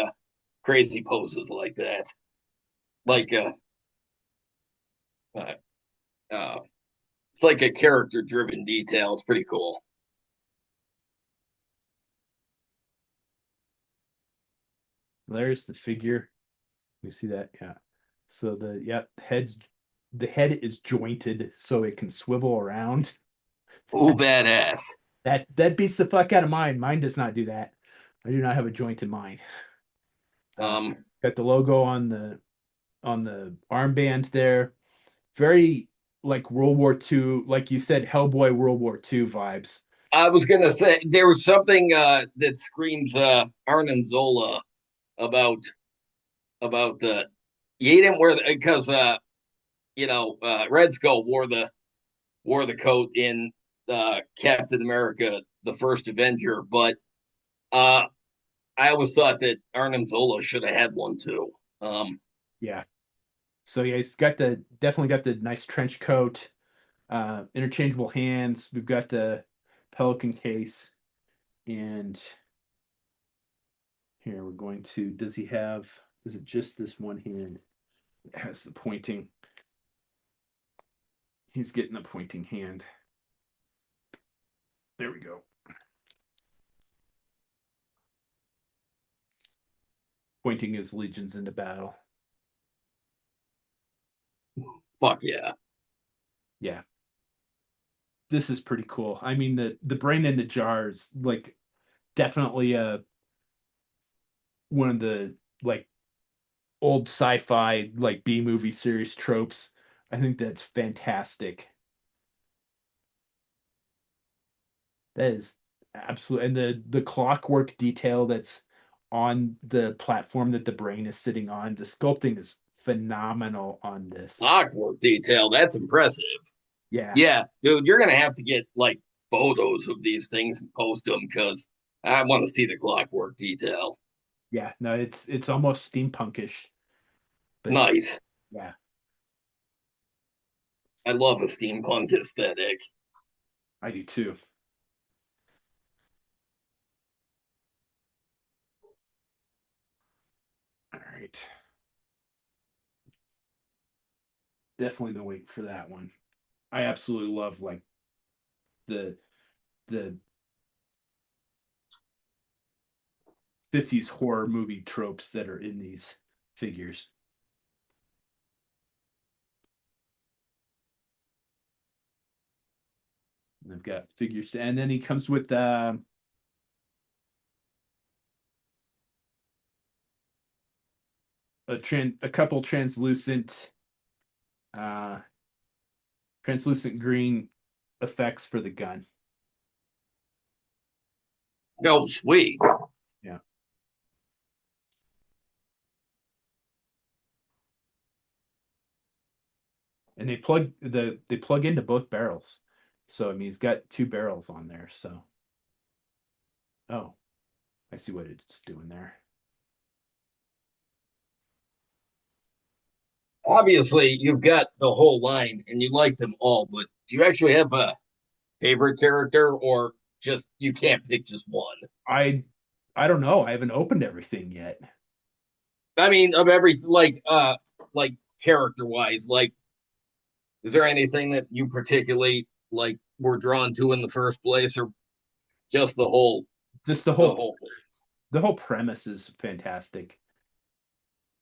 crazy poses like that, like uh, uh it's like a character driven detail. It's pretty cool. There's the figure. You see that? Yeah. So the head is jointed so it can swivel around. Oh, badass. That beats the fuck out of mine. Mine does not do that. I do not have a joint in mine. Uh, Um, got the logo on the armband there. Very like World War II, like you said, Hellboy World War II vibes. I was gonna say there was something that screams Arnim Zola about the he didn't wear the because Red Skull wore the coat in Captain America: The First Avenger, but uh, I always thought that Arnim Zola should have had one too. Yeah. So yeah, he's got the definitely got the nice trench coat, interchangeable hands. We've got the Pelican case, and here we're going to. Does he have? Is it just this one hand? It has the pointing. He's getting a pointing hand. There we go. Pointing his legions into battle. Fuck yeah. Yeah, this is pretty cool. I mean, the brain in the jars, like definitely one of the like old sci-fi like B movie series tropes. I think that's fantastic. That is absolute, and the clockwork detail that's on the platform that the brain is sitting on, the sculpting is phenomenal on this. Clockwork detail. That's impressive. Yeah, Yeah, dude, you're gonna have to get like photos of these things and post them because I want to see the clockwork detail. yeah, no, it's almost steampunkish, but Nice. yeah, I love a steampunk aesthetic. I do too. All right, definitely been waiting for that one. I absolutely love like the the 50s horror movie tropes that are in these figures. And I've got figures, and then he comes with a couple uh translucent green effects for the gun. Oh, sweet. Yeah. And they plug into both barrels. So I mean he's got two barrels on there. So oh, I see what it's doing there. Obviously, you've got the whole line and you like them all, but do you actually have a favorite character or just you can't pick just one? I I don't know. I haven't opened everything yet. I mean, of every like character wise, like is there anything that you particularly like were drawn to in the first place, or just Just the whole thing? the whole premise is fantastic.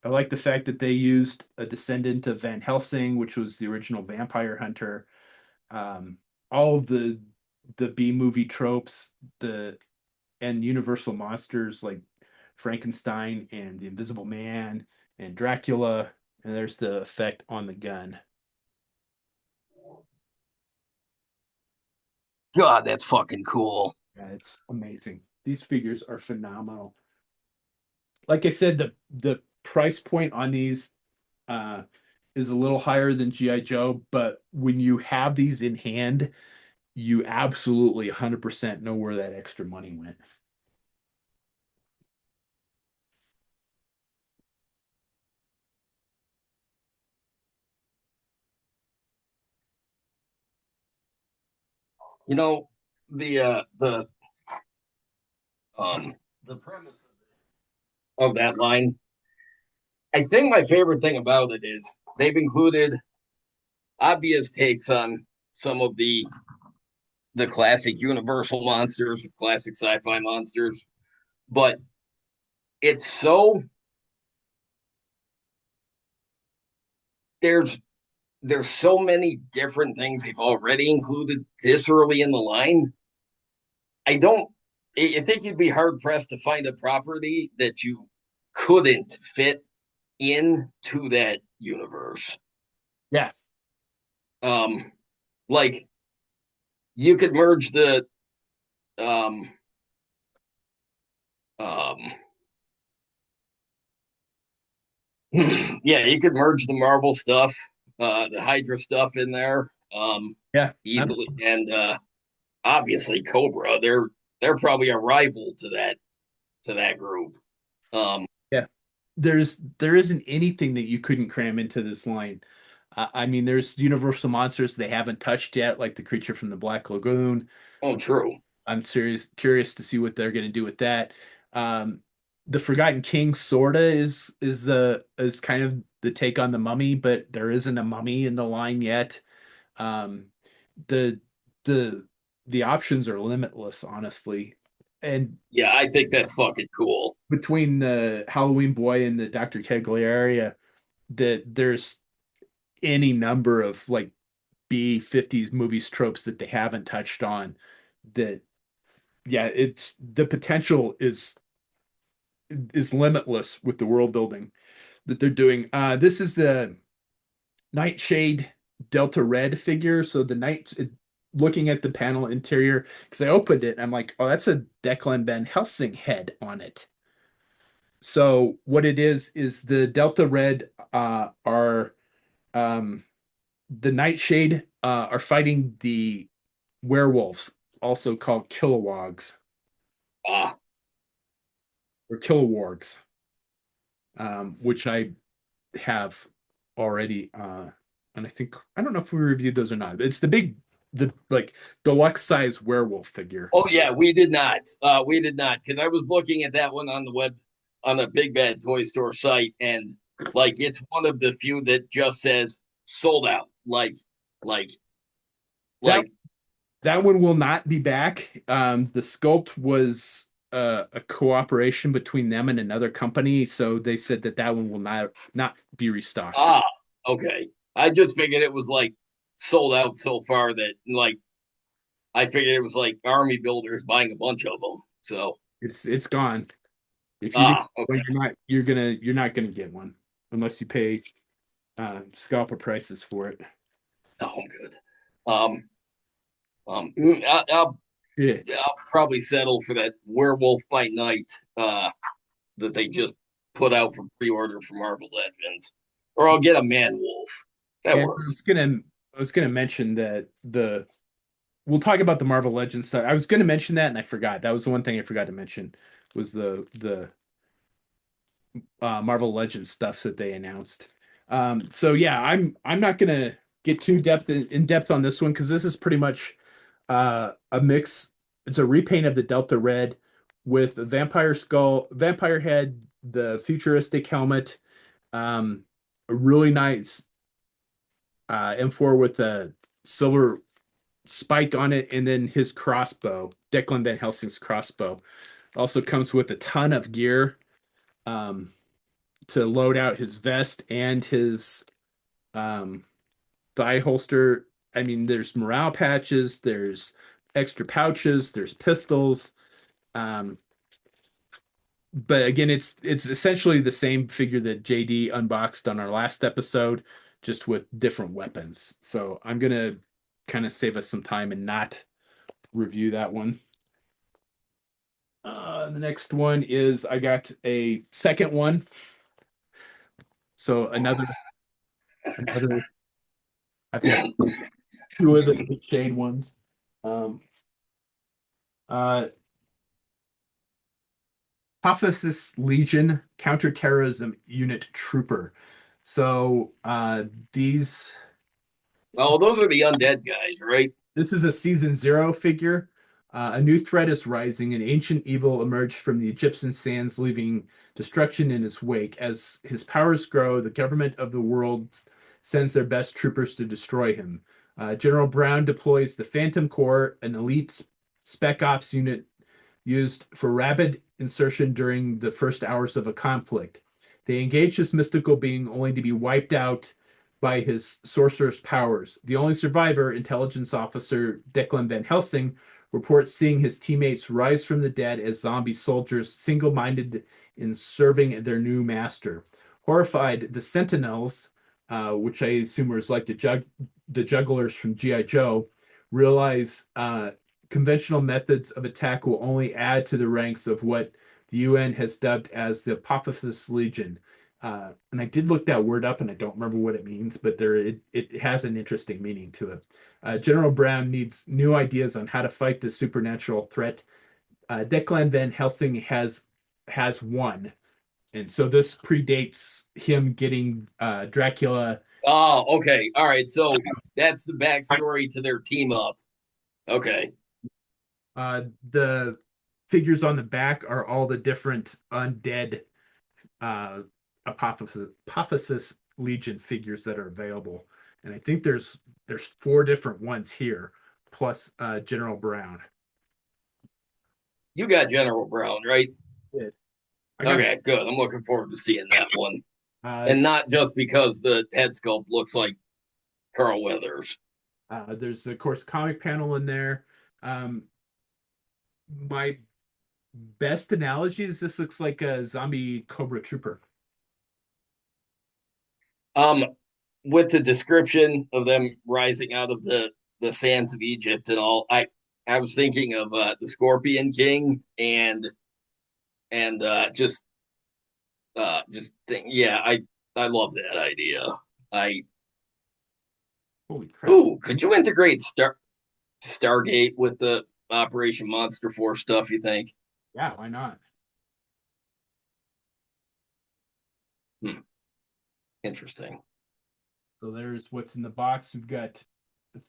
I like the fact that they used a descendant of Van Helsing, which was the original vampire hunter. All of the B movie tropes, the and universal monsters like Frankenstein and the Invisible Man and Dracula, and there's the effect on the gun. God, that's fucking cool. Yeah, it's amazing. These figures are phenomenal. Like I said, the price point on these uh is a little higher than GI Joe, but when you have these in hand, you absolutely 100% know where that extra money went. You know, the premise of that line. I think my favorite thing about it is they've included obvious takes on some of the classic Universal monsters, classic sci-fi monsters, but it's so there's there's so many different things they've already included this early in the line. I don't. I think you'd be hard pressed to find a property that you couldn't fit into that universe. Yeah. Um, like you could merge the um um yeah, you could merge the Marvel stuff, the Hydra stuff in there, Yeah. easily, and obviously Cobra. They're probably a rival to that group. Um, Yeah. There isn't anything that you couldn't cram into this line. I mean, there's Universal monsters they haven't touched yet, like the creature from the Black Lagoon. oh, true. I'm curious to see what they're going to do with that. Um, the Forgotten King sorta is kind of the take on the mummy, but there isn't a mummy in the line yet. Um, the the the options are limitless, honestly. And Yeah, I think that's fucking cool. between the Halloween Boy and the Dr. Cagliari, that there's any number of like B50s movies tropes that they haven't touched on that yeah, it's the potential is limitless with the world building that they're doing. This is the Nightshade Delta Red figure. So looking at the panel interior, because I opened it, I'm like, oh, that's a Declan Van Helsing head on it. So what it is the Delta Red are um, the Nightshade are fighting the werewolves, also called Kilowoggs Ah, or Kilowargs, which I have already. And I don't know if we reviewed those or not. It's the like deluxe size werewolf figure. oh yeah, we did not. We did not because I was looking at that one on the web on the Big Bad Toy Store site, and like it's one of the few that just says sold out. Like, That like that one will not be back. The sculpt was a cooperation between them and another company, so they said that that one will not be restocked. ah, okay. I just figured it was like sold out so far that like I figured it was like army builders buying a bunch of them. So It's gone. If you didn't, well, okay. you're not gonna get one unless you pay scalper prices for it. No, I'm good. Um, I, Yeah. I'll probably settle for that Werewolf by Night that they just put out for pre-order for Marvel Legends, or I'll get a Man Wolf. That And works. I was gonna mention that the we'll talk about the Marvel Legends stuff. I was gonna mention that and I forgot. That was the one thing I forgot to mention was the Marvel Legends stuff that they announced. So yeah, I'm not gonna get too in depth on this one because this is pretty much a mix. It's a repaint of the Delta Red with a vampire skull, vampire head, the futuristic helmet, a really nice M4 with a silver spike on it, and then his crossbow, Declan Van Helsing's crossbow, also comes with a ton of gear um, to load out his vest and his um, thigh holster. I mean, there's morale patches, there's extra pouches, there's pistols. Um, but again, it's essentially the same figure that JD unboxed on our last episode, just with different weapons. So I'm gonna kind of save us some time and not review that one. The next one is I got a second one. So another I've got two of the shade ones. Um, uh, Hypothesis Legion Counterterrorism Unit Trooper. So these Oh, those are the undead guys, right? This is a season zero figure. A new threat is rising. An ancient evil emerged from the Egyptian sands, leaving destruction in its wake. As his powers grow, the government of the world sends their best troopers to destroy him. General Brown deploys the Phantom Corps, an elite spec ops unit used for rapid insertion during the first hours of a conflict. They engage this mystical being only to be wiped out by his sorcerer's powers. The only survivor, intelligence officer Declan Van Helsing, reports seeing his teammates rise from the dead as zombie soldiers, single minded in serving their new master. Horrified, the Sentinels, which I assume was like the jugglers from G.I. Joe, realize conventional methods of attack will only add to the ranks of what the UN has dubbed as the Apophis Legion. And I did look that word up, and I don't remember what it means, but it has an interesting meaning to it. General Brown needs new ideas on how to fight this supernatural threat. Declan Van Helsing has won, and so this predates him getting Dracula. Oh, okay. All right. So that's the backstory to their team up. Okay. The figures on the back are all the different undead uh, Apophysis Legion figures that are available, and I think there's four different ones here, plus General Brown. You got General Brown, right? Yeah. I got Okay, good. I'm looking forward to seeing that one. And it's not just because the head sculpt looks like Carl Weathers. there's of course comic panel in there. Um, my best analogy is this looks like a zombie Cobra Trooper. Um, with the description of them rising out of the sands of Egypt and all, I was thinking of the Scorpion King and just think, yeah, I love that idea. I Holy crap! Ooh, could you integrate Stargate with the Operation Monster Force stuff? You think? Yeah, why not? Hmm, interesting. So there's what's in the box. We've got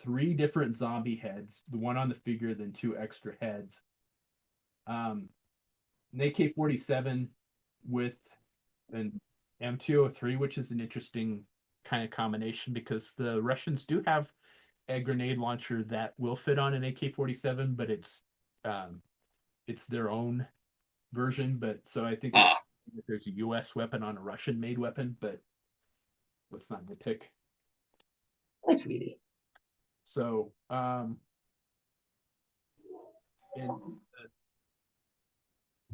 three different zombie heads, the one on the figure, then two extra heads. An AK-47 with an M203, which is an interesting kind of combination because the Russians do have a grenade launcher that will fit on an AK-47, but it's their own version. But so I think it's Ah, there's a U.S. weapon on a Russian-made weapon, but let's not nitpick. hi, sweetie. So and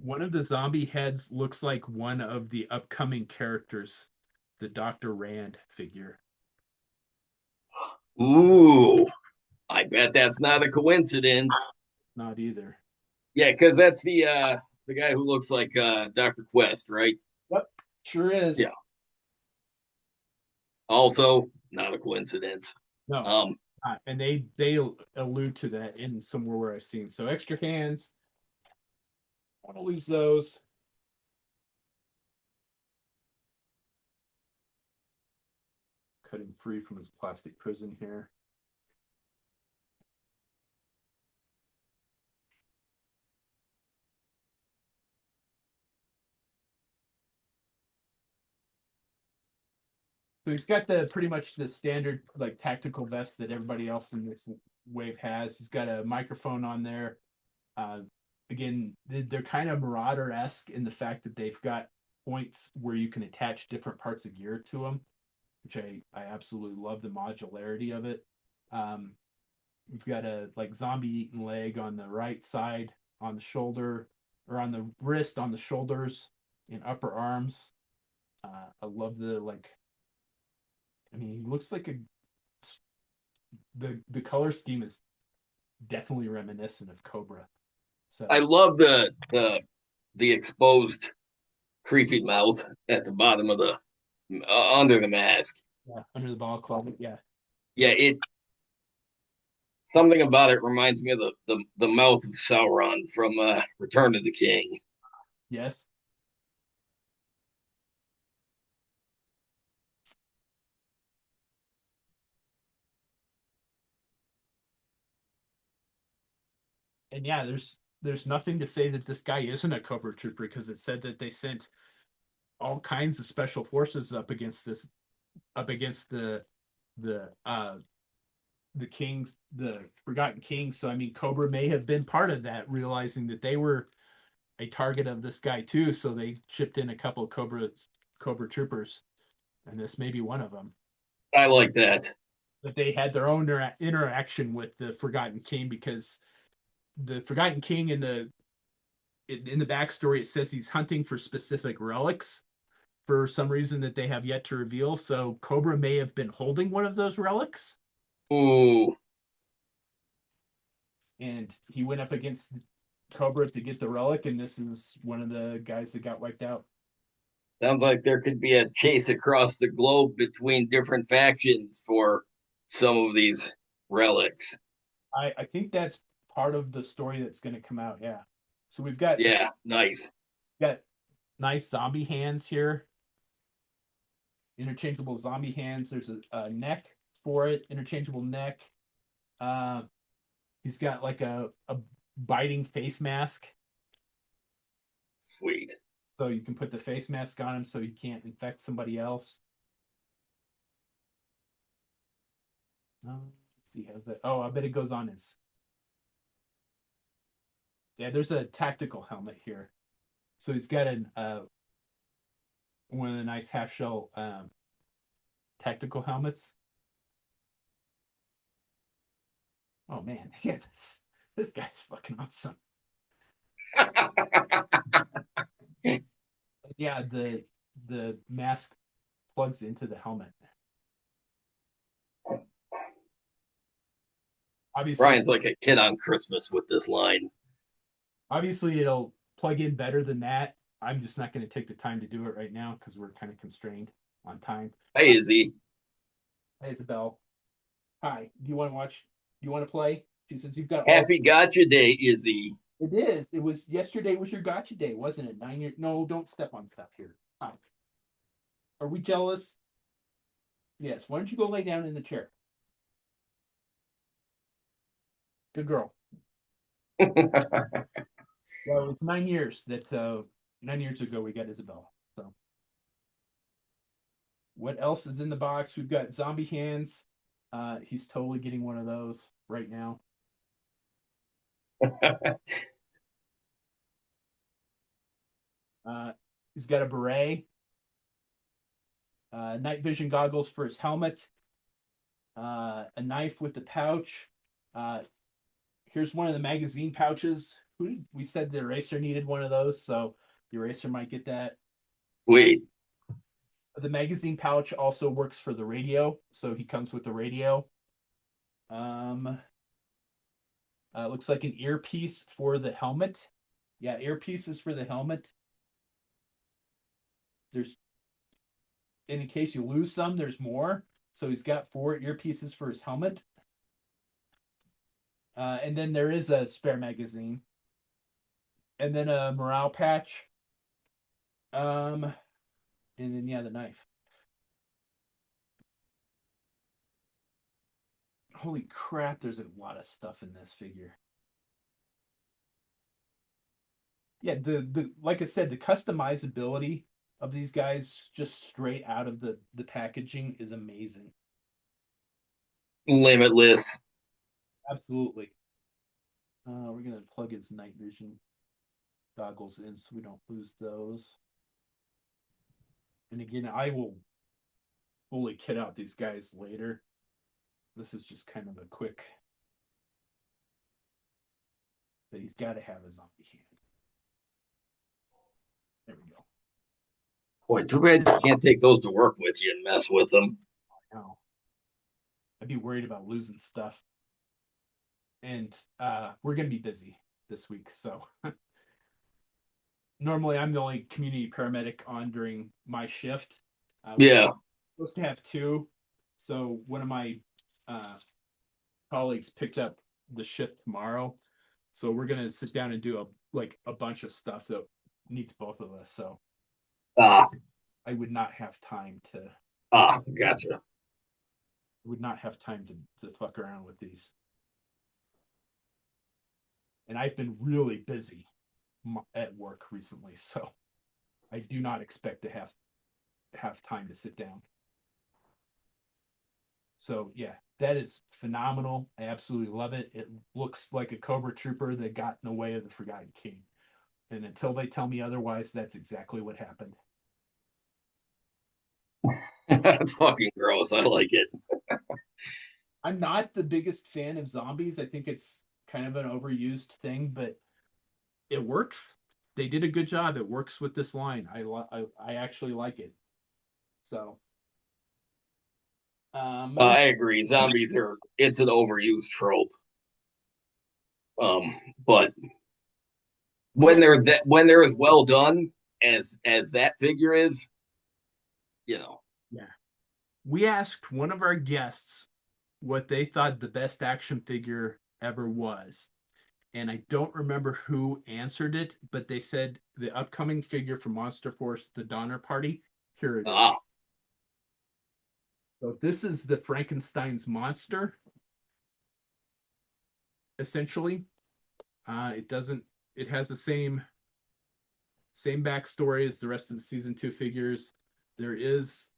one of the zombie heads looks like one of the upcoming characters, the Dr. Rand figure. Ooh, I bet that's not a coincidence. Not either. Yeah, because that's the guy who looks like Dr. Quest, right? Yep, sure is. Yeah. Also, not a coincidence. No, Um, and they allude to that in somewhere where I've seen. So extra hands, I want to lose those. Cutting free from his plastic prison here. So he's got the pretty much the standard like tactical vest that everybody else in this wave has. He's got a microphone on there. Uh, Again, they're kind of Marauder-esque in the fact that they've got points where you can attach different parts of gear to them, which I absolutely love the modularity of it. Um, we've got a like zombie eaten leg on the right side, on the shoulder, or on the wrist, on the shoulders, and upper arms. I love the like. I mean, he looks like a the color scheme is definitely reminiscent of Cobra. I So love the exposed creepy mouth at the bottom of the under the mask. yeah, under the ball club, yeah, Yeah, it something about it reminds me of the mouth of Sauron from Return of the King. yes. And yeah, there's nothing to say that this guy isn't a Cobra Trooper because it said that they sent all kinds of special forces up against the kings, the Forgotten Kings. So I mean, Cobra may have been part of that, realizing that they were a target of this guy too. So they shipped in a couple of Cobra Troopers, and this may be one of them. I like that. But they had their own interaction with the Forgotten King because the Forgotten King in the backstory it says he's hunting for specific relics for some reason that they have yet to reveal. So Cobra may have been holding one of those relics, Ooh, and he went up against Cobra to get the relic, and this is one of the guys that got wiped out. sounds like there could be a chase across the globe between different factions for some of these relics. I think that's part of the story that's going to come out. Yeah. So we've got Yeah, nice. got nice zombie hands here, interchangeable zombie hands. There's a neck for it, interchangeable neck. Uh, he's got like a biting face mask, Sweet. so you can put the face mask on him so he can't infect somebody else. Let's see how's that. Oh, I bet it goes on his. Yeah, there's a tactical helmet here, so he's got an one of the nice half shell tactical helmets. Oh man, yeah, this guy's fucking awesome. Yeah, the mask plugs into the helmet. Obviously, Brian's like a kid on Christmas with this line. obviously it'll plug in better than that. I'm just not going to take the time to do it right now because we're kind of constrained on time. Hey, Izzy. Hey, Isabel. Hi. Do you want to watch? Do you want to play? She says you've got all. Happy Gotcha Day, Izzy. It is. It was yesterday. Was your gotcha day, wasn't it? 9 years. No, don't step on stuff here. Hi. Are we jealous? Yes. Why don't you go lay down in the chair? Good girl. Well, it was 9 years that 9 years ago we got Isabel. So what else is in the box? We've got zombie hands. He's totally getting one of those right now. Uh, he's got a beret, night vision goggles for his helmet, a knife with the pouch. Uh, Here's one of the magazine pouches. We said the eraser needed one of those, so the eraser might get that. Wait, The magazine pouch also works for the radio, so he comes with the radio. Looks like an earpiece for the helmet. Yeah, earpieces for the helmet. There's, in case you lose some, there's more. So he's got 4 earpieces for his helmet. And then there is a spare magazine. And then a morale patch. And then, yeah, the knife. Holy crap, there's a lot of stuff in this figure. Yeah, the like I said, the customizability of these guys just straight out of the packaging is amazing. limitless. Absolutely. We're gonna plug his night vision goggles in so we don't lose those. And again, I will fully kit out these guys later. This is just kind of a quick that he's got to have a zombie hand. There we go. Boy, too bad you can't take those to work with you and mess with them. Now, I'd be worried about losing stuff. And we're gonna be busy this week, so normally I'm the only community paramedic on during my shift. We're Yeah. supposed to have two, so one of my uh, colleagues picked up the shift tomorrow, so we're gonna sit down and do a bunch of stuff that needs both of us. So Ah, I would not have time to gotcha. would not have time to fuck around with these. and I've been really busy at work recently, so I do not expect to have time to sit down. So yeah, that is phenomenal. I absolutely love it. It looks like a Cobra Trooper that got in the way of the Forgotten King. And until they tell me otherwise, that's exactly what happened. That's fucking gross. I like it. I'm not the biggest fan of zombies. I think it's kind of an overused thing, but it works. They did a good job. It works with this line. I actually like it. So, I agree. Zombies are it's an overused trope. But yeah, when they're as well done as that figure is, you know. yeah. We asked one of our guests what they thought the best action figure ever was. And I don't remember who answered it, but they said the upcoming figure from Monster Force, the Donner Party. Here it is. Ah, So this is the Frankenstein's monster, essentially. It doesn't. It has the same backstory as the rest of the season two figures. There is,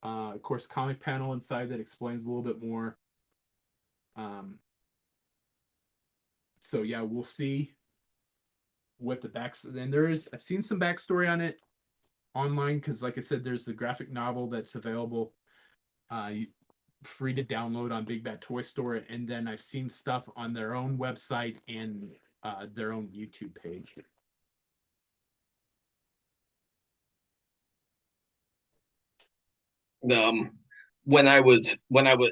of course, comic panel inside that explains a little bit more. Um, so yeah, we'll see what the backs. And there is. I've seen some backstory on it online because, like I said, there's the graphic novel that's available, uh, free to download on Big Bad Toy Store, and then I've seen stuff on their own website and their own YouTube page. um, when I was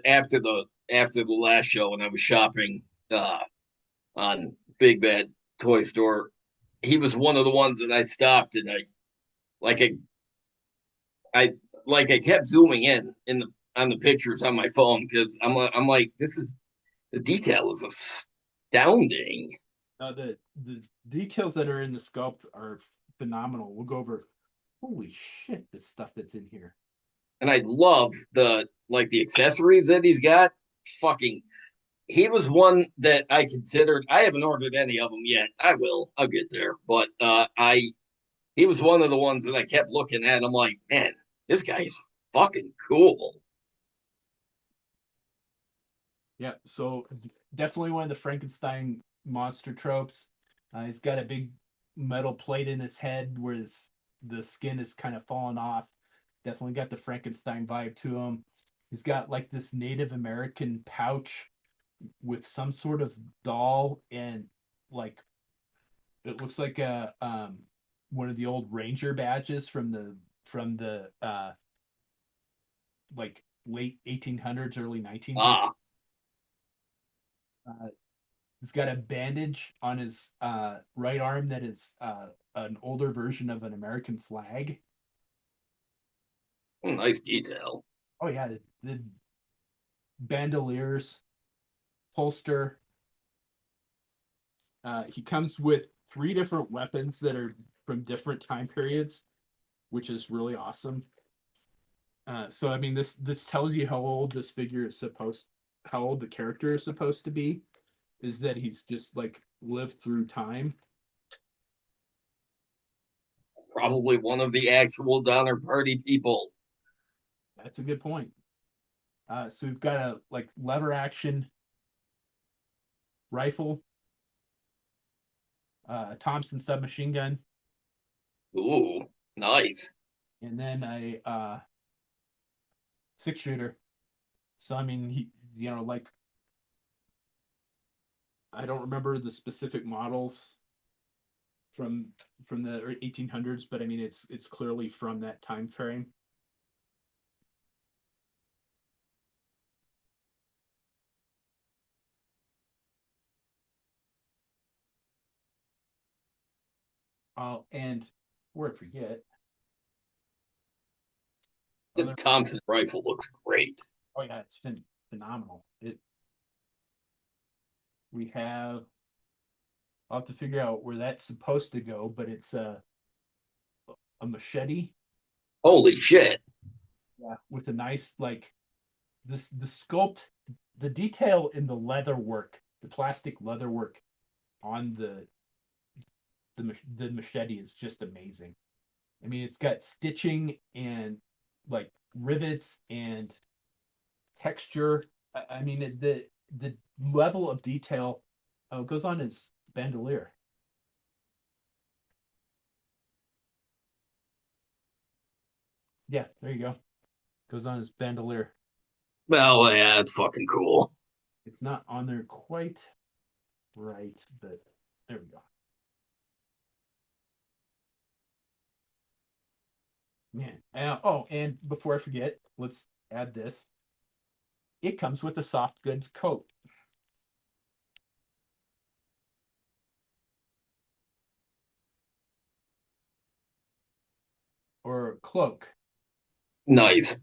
after the last show when I was shopping on Big Bad Toy Store, he was one of the ones that I stopped and like I I I kept zooming in the on the pictures on my phone because I'm like this is the detail is astounding. The details that are in the sculpt are phenomenal. We'll go over. Holy shit! The stuff that's in here. And I love the accessories that he's got. Fucking, he was one that I considered. I haven't ordered any of them yet. I will. I'll get there. But I he was one of the ones that I kept looking at. I'm like, man, this guy's fucking cool. Yeah, so definitely one of the Frankenstein monster tropes. He's got a big metal plate in his head where the skin is kind of falling off. Definitely got the Frankenstein vibe to him. He's got like this Native American pouch with some sort of doll and like it looks like a one of the old ranger badges from the like late 1800s, early 1900s. Ah, Uh, he's got a bandage on his right arm that is an older version of an American flag. nice detail. Oh yeah, the bandoliers, holster. He comes with three different weapons that are from different time periods, which is really awesome. So I mean, this tells you how old this figure is supposed, how old the character is supposed to be. Is that he's just like lived through time. Probably one of the actual Donner Party people. That's a good point. So we've got a like lever action rifle, a Thompson submachine gun, Ooh, nice. and then a six shooter. So I mean, like I don't remember the specific models from the 1800s, but I mean it's clearly from that time frame. Oh, and before I forget, The other Thompson rifle looks great. oh yeah, it's been phenomenal. It we have I'll have to figure out where that's supposed to go, but it's a machete, Holy shit. yeah, with a nice like the sculpt, the detail in the leather work, the plastic leather work on the machete is just amazing. I mean, it's got stitching and like rivets and texture. I mean, the level of detail goes on his bandolier. Yeah, there you go. Goes on his bandolier. Well, yeah, it's fucking cool. It's not on there quite right, but there we go. Man. Oh, and before I forget, let's add this. It comes with a soft goods coat or cloak Nice.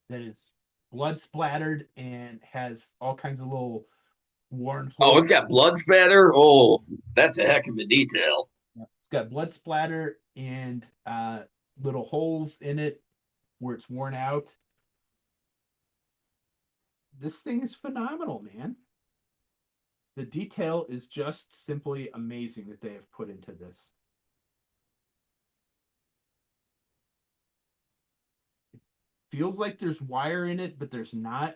that is blood splattered and has all kinds of little worn Oh, holes. it's got blood spatter. Oh, that's a heck of a detail. It's got blood splatter and little holes in it where it's worn out. This thing is phenomenal, man. The detail is just simply amazing that they have put into this. Feels like there's wire in it, but there's not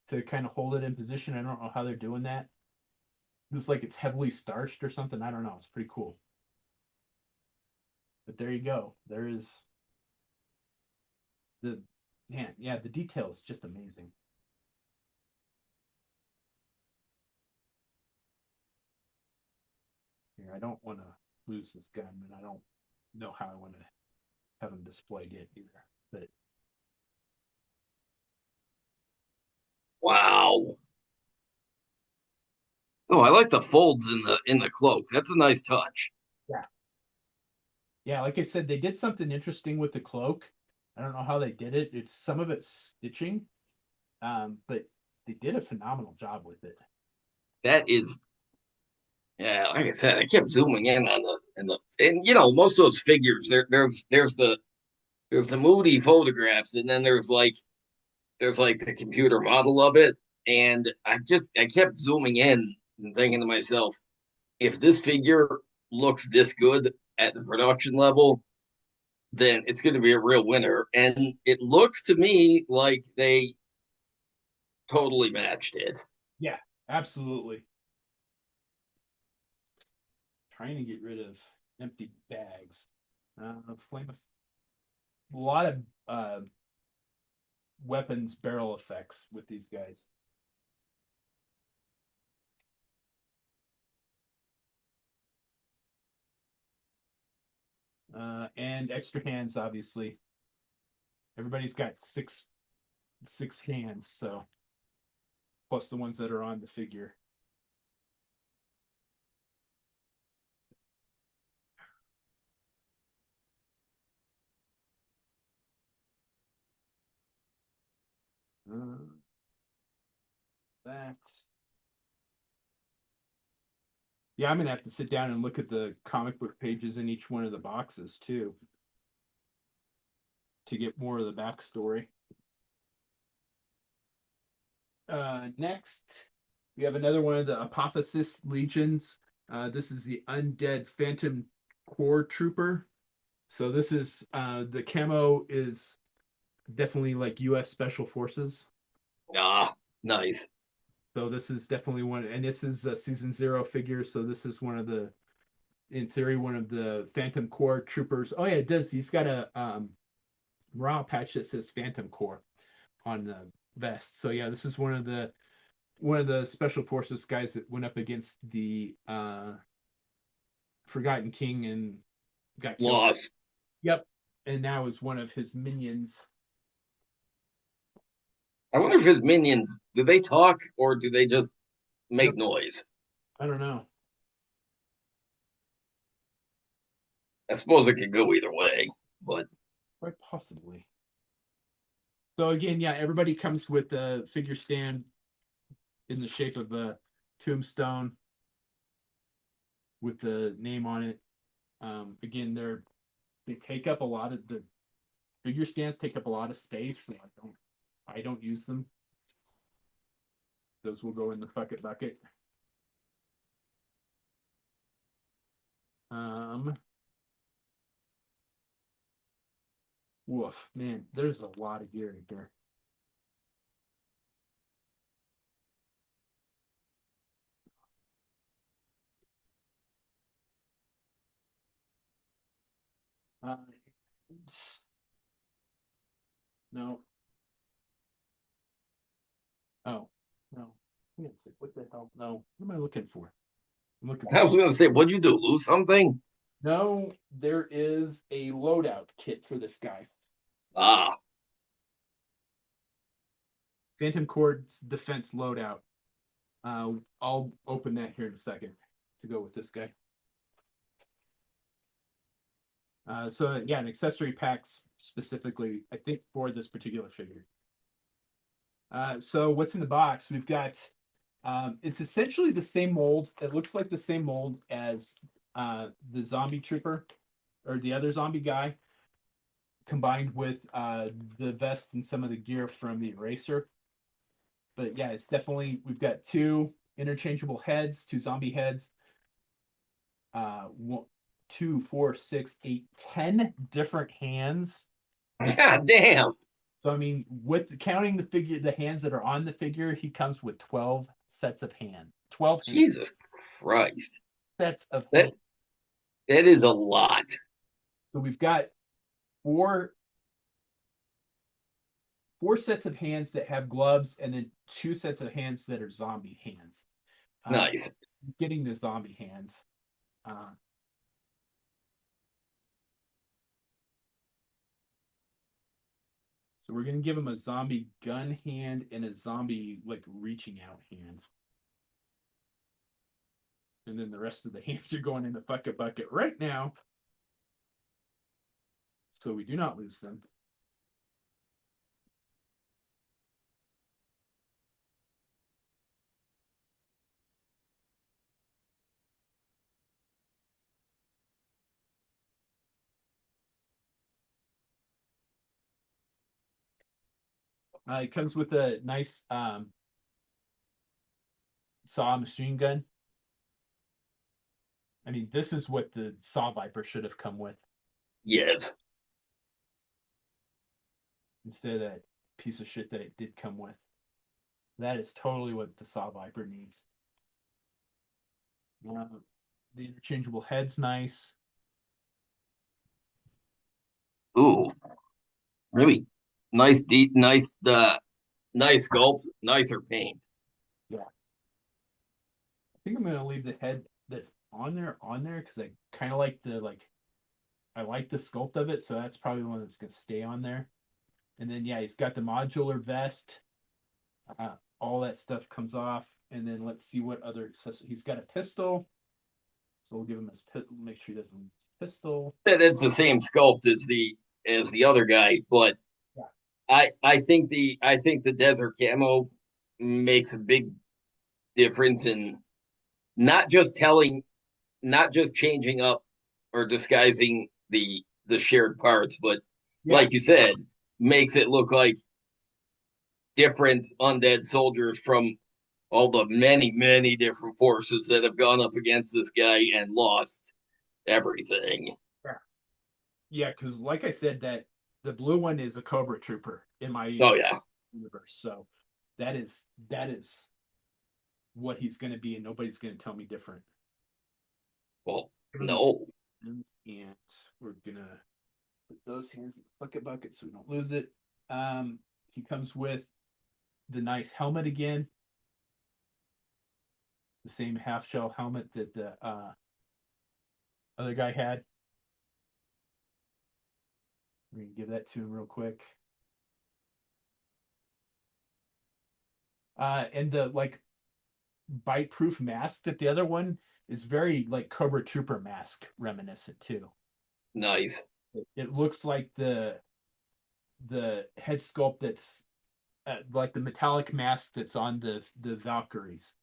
to kind of hold it in position. I don't know how they're doing that. It's like it's heavily starched or something. I don't know. It's pretty cool. But there you go. There is the man. Yeah, the detail is just amazing. Here, I don't want to lose this gun, and I don't know how I want to have him displayed yet either. But Wow. Oh, I like the folds in the cloak. That's a nice touch. yeah, yeah, like I said, they did something interesting with the cloak. I don't know how they did it. It's some of it's stitching, but they did a phenomenal job with it. That is, yeah. Like I said, I kept zooming in on and you know most of those figures. There's the moody photographs, and then there's like the computer model of it, and I kept zooming in and thinking to myself, if this figure looks this good at the production level, then it's going to be a real winner. And it looks to me like they totally matched it. Yeah, absolutely. Trying to get rid of empty bags. Flame, a lot of weapons barrel effects with these guys. And extra hands, obviously. Everybody's got six hands, so plus the ones that are on the figure. Uh, that. Yeah, I'm gonna have to sit down and look at the comic book pages in each one of the boxes too to get more of the backstory. Next, we have another one of the Apophysis Legions. This is the Undead Phantom Core Trooper. So this is the camo is definitely like U.S. Special Forces. Ah, nice. So this is definitely one, and this is a season 0 figure. So this is one of the, in theory, one of the Phantom Core Troopers. Oh yeah, it does. He's got a morale patch that says Phantom Core on the vest. So yeah, this is one of the special forces guys that went up against the Forgotten King and got killed. Lost. Yep, and now is one of his minions. I wonder if his minions do they talk or do they just I don't, make noise? I don't know. I suppose it could go either way, but Quite possibly. So again, yeah, everybody comes with a figure stand in the shape of a tombstone with the name on it. Again, they take up a lot of the figure stands take up a lot of space. So I don't use them. Those will go in the bucket. Woof, man, there's a lot of gear right there. Uh, no. Oh, no. What the hell? No. What am I looking for? I'm looking I for. was gonna say, what'd you do? Lose something? No, there is a loadout kit for this guy. Ah, Phantom Cord's defense loadout. I'll open that here in a second to go with this guy. So yeah, an accessory packs specifically, I think, for this particular figure. So what's in the box? We've got it's essentially the same mold. It looks like the same mold as the zombie trooper or the other zombie guy, combined with the vest and some of the gear from the eraser. But yeah, it's definitely we've got two interchangeable heads, two zombie heads, one, two, four, six, eight, 10 different hands. god damn. So I mean, with counting the figure, the hands that are on the figure, he comes with 12 sets of hands. 12 Jesus Christ. sets of hands. That that is a lot. So we've got four four sets of hands that have gloves, and then 2 sets of hands that are zombie hands. Uh, Nice. Getting the zombie hands. Uh, so we're gonna give him a zombie gun hand and a zombie like reaching out hand. And then the rest of the hands are going in the bucket right now. So we do not lose them. It comes with a nice saw machine gun. I mean, this is what the saw viper should have come with Yes. instead of that piece of shit that it did come with. That is totally what the saw viper needs. Uh, the interchangeable head's nice. Ooh, really nice, deep, nice, nice sculpt, nicer paint. Yeah, I think I'm gonna leave the head that's on there because I kind of like the like I like the sculpt of it, so that's probably the one that's gonna stay on there. And then yeah, he's got the modular vest. All that stuff comes off, and then let's see what other accessories. He's got a pistol, so we'll give him his make sure he doesn't lose his pistol. That it's the same sculpt as the other guy, but Yeah, I think the desert camo makes a big difference in not just telling, not just changing up or disguising the shared parts, but yeah, like you said, makes it look like different undead soldiers from all the many different forces that have gone up against this guy and lost everything. yeah, yeah. Because like I said, that the blue one is a Cobra Trooper in my Oh yeah. universe, so that is what he's going to be, and nobody's going to tell me different. Well, Give him no. hands, and we're gonna put those hands in the bucket so we don't lose it. He comes with the nice helmet again, the same half shell helmet that the other guy had. We're gonna give that to him real quick. And the like bite proof mask that the other one is very like Cobra Trooper mask reminiscent too. Nice. It looks like the head sculpt that's like the metallic mask that's on the Valkyries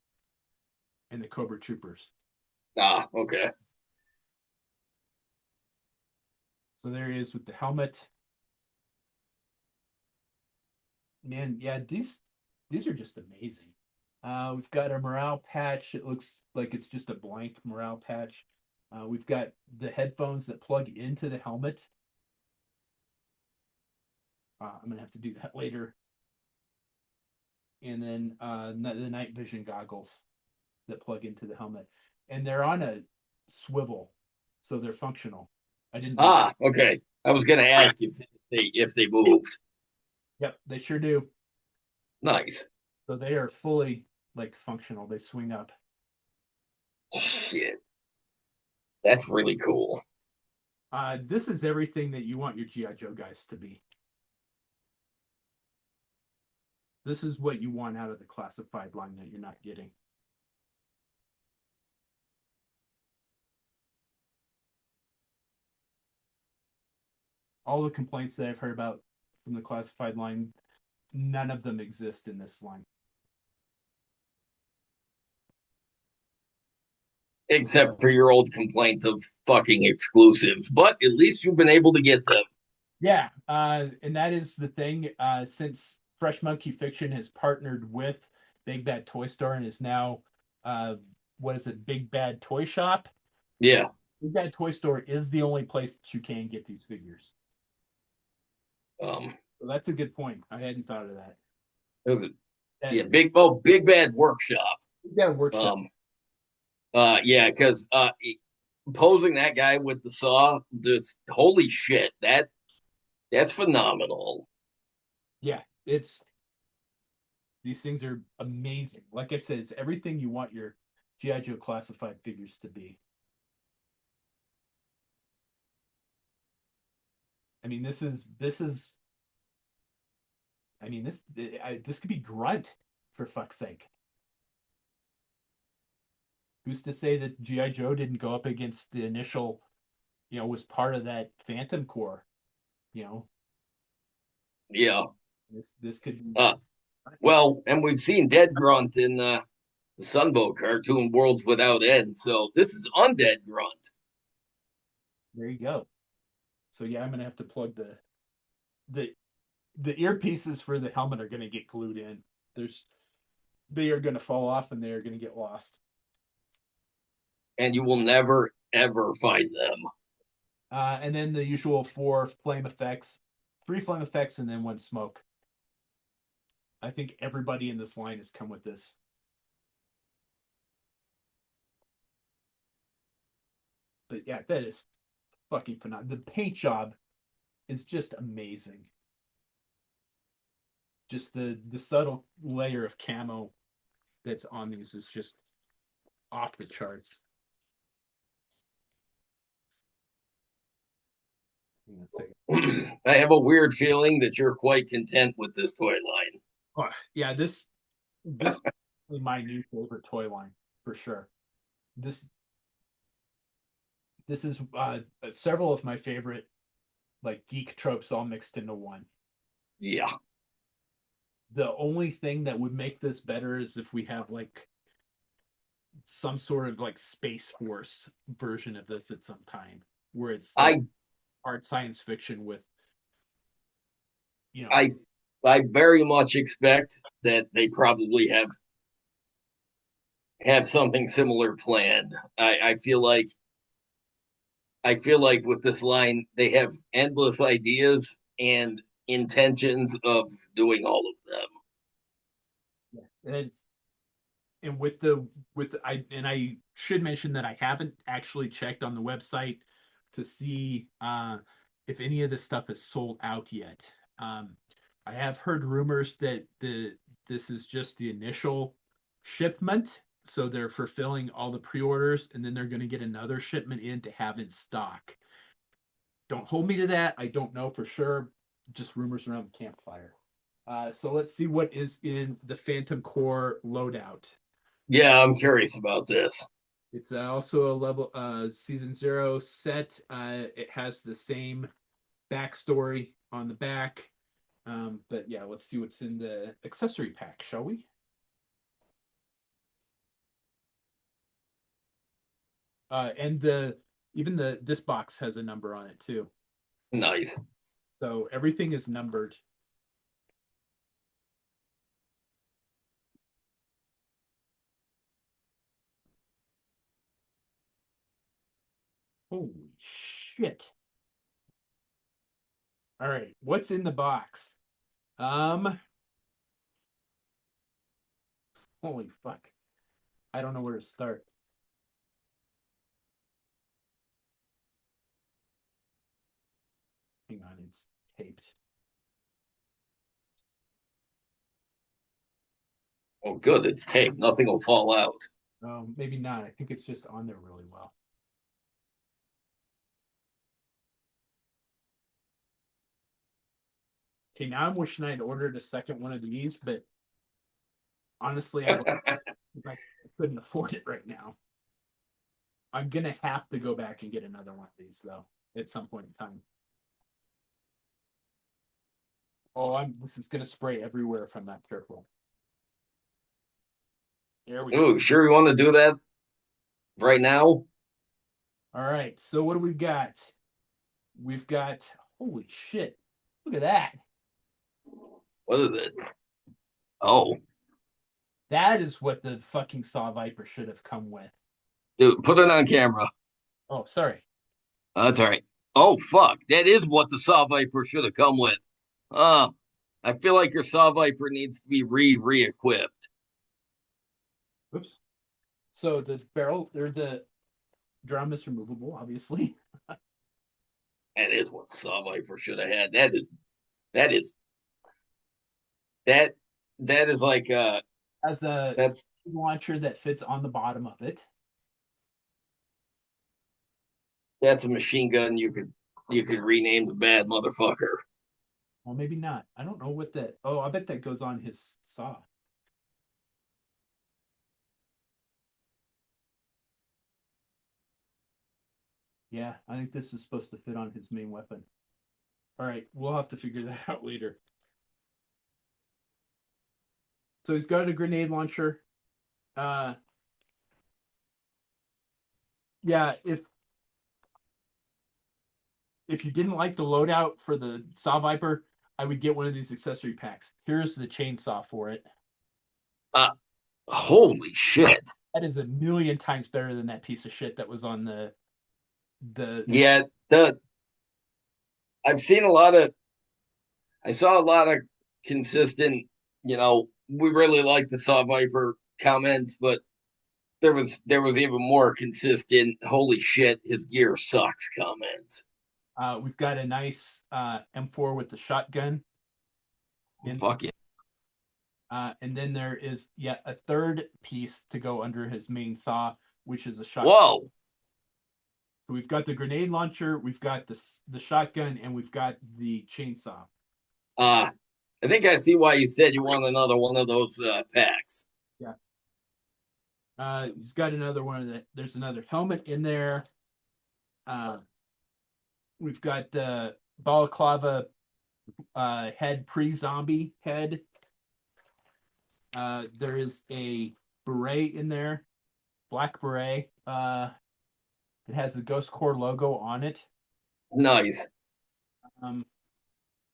and the Cobra Troopers. Ah, okay. So there he is with the helmet. Man, yeah, these are just amazing. We've got a morale patch. It looks like it's just a blank morale patch. We've got the headphones that plug into the helmet. I'm gonna have to do that later. And then the night vision goggles that plug into the helmet, and they're on a swivel, so they're functional. I didn't do. Ah, okay. I was going to ask if they moved. Yep, they sure do. Nice. So they are fully like functional. They swing up. Shit, that's really cool. This is everything that you want your GI Joe guys to be. This is what you want out of the classified line that you're not getting. All the complaints that I've heard about from the classified line, none of them exist in this line. Except for your old complaint of fucking exclusives, but at least you've been able to get them. Yeah, and that is the thing. Since Fresh Monkey Fiction has partnered with Big Bad Toy Store and is now, uh, what is it, Big Bad Toy Shop? Yeah. Big Bad Toy Store is the only place that you can get these figures. Um, So that's a good point. I hadn't thought of that. there's a That yeah, is big bad workshop. Big Bad Workshop. Um, yeah, because posing that guy with the saw, this holy shit, that's phenomenal. Yeah, it's these things are amazing. Like I said, it's everything you want your GI Joe classified figures to be. I mean, this is. I mean, this could be Grunt for fuck's sake. Who's to say that GI Joe didn't go up against the initial, was part of that Phantom Corps? You know, Yeah. this could be. Uh, well, and we've seen Dead Grunt in the Sunbow cartoon Worlds Without End, so this is Undead Grunt. There you go. So yeah, I'm gonna have to plug the the earpieces for the helmet are gonna get glued in. There's they are gonna fall off and they are gonna get lost. And you will never ever find them. And then the usual four flame effects, three flame effects, and then one smoke. I think everybody in this line has come with this. But yeah, that is fucking phenomenal. The paint job is just amazing. Just the subtle layer of camo that's on these is just off the charts. I have a weird feeling that you're quite content with this toy line. Oh, yeah, this is my new favorite toy line for sure. This this is several of my favorite like geek tropes all mixed into one. Yeah. The only thing that would make this better is if we have like some sort of like Space Force version of this at some time, where it's like I art science fiction with, you know, I I very much expect that they probably have something similar planned. I feel like with this line they have endless ideas and intentions of doing all of them. it's and I should mention that I haven't actually checked on the website to see if any of this stuff is sold out yet. Um, I have heard rumors that this is just the initial shipment, so they're fulfilling all the pre-orders, and then they're going to get another shipment in to have in stock. Don't hold me to that. I don't know for sure. Just rumors around the campfire. So let's see what is in the Phantom Core loadout. Yeah, I'm curious about this. It's also a level season zero set. It has the same backstory on the back. But yeah, let's see what's in the accessory pack, shall we? And the even the this box has a number on it too. Nice. So everything is numbered. Holy shit. All right, what's in the box? Um, Holy fuck. I don't know where to start. Hang on, it's taped. Oh, good. It's tape. Nothing will fall out. Maybe not. I think it's just on there really well. Okay, now I'm wishing I'd ordered a second one of these, but honestly, I couldn't afford it right now. I'm gonna have to go back and get another one of these though at some point in time. This is gonna spray everywhere if I'm not careful. There we go. Ooh, sure you want to do that right now? All right, so what do we got? We've got holy shit. Look at that. What is it? Oh, That is what the fucking Saw Viper should have come with. dude, put it on camera. Oh, sorry. That's all right. Oh, fuck. That is what the Saw Viper should have come with. Uh, I feel like your Saw Viper needs to be re-equipped. Oops. So the barrel or the drum is removable, obviously. That is what Saw Viper should have had. That is that that is like Has a that's launcher that fits on the bottom of it. that's a machine gun you could rename the bad motherfucker. Well, maybe not. I don't know what that. Oh, I bet that goes on his saw. Yeah, I think this is supposed to fit on his main weapon. All right, we'll have to figure that out later. So he's got a grenade launcher. Uh, yeah, if you didn't like the loadout for the Saw Viper, I would get one of these accessory packs. Here's the chainsaw for it. Uh, Holy shit. That is a million times better than that piece of shit that was on the. Yeah, the I've seen a lot of I saw a lot of consistent, we really like the Saw Viper comments, but there was even more consistent, holy shit, his gear sucks comments. We've got a nice M4 with the shotgun in, Fuck it. and then there is yet a third piece to go under his main saw, which is a shotgun. Whoa. So we've got the grenade launcher, we've got the shotgun, and we've got the chainsaw. Uh I think I see why you said you want another one of those packs. Yeah. He's got another one of that. There's another helmet in there. Uh, we've got the balaclava head, pre-zombie head. There is a beret in there, black beret. It has the Ghost Core logo on it. Nice. Um,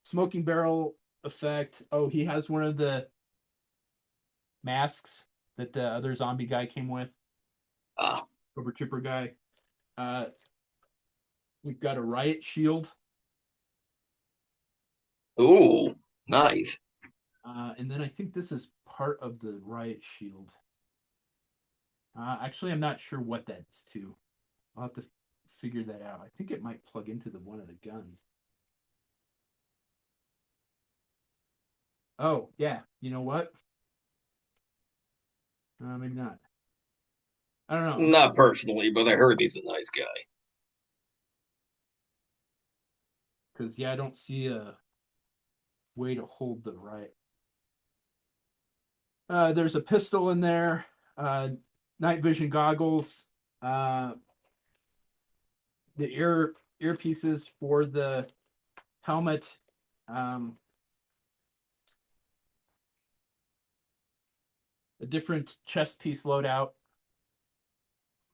Smoking barrel effect. Oh, he has one of the masks that the other zombie guy came with, Uh, Cobra Trooper guy. Uh, we've got a riot shield, ooh, nice. and then I think this is part of the riot shield. Actually, I'm not sure what that's to. I'll have to figure that out. I think it might plug into the one of the guns. Oh yeah, you know what? Maybe not. I don't know Not personally, but I heard he's a nice guy. because yeah, I don't see a way to hold the riot. There's a pistol in there, night vision goggles, uh, the earpieces for the helmet, um, a different chest piece loadout,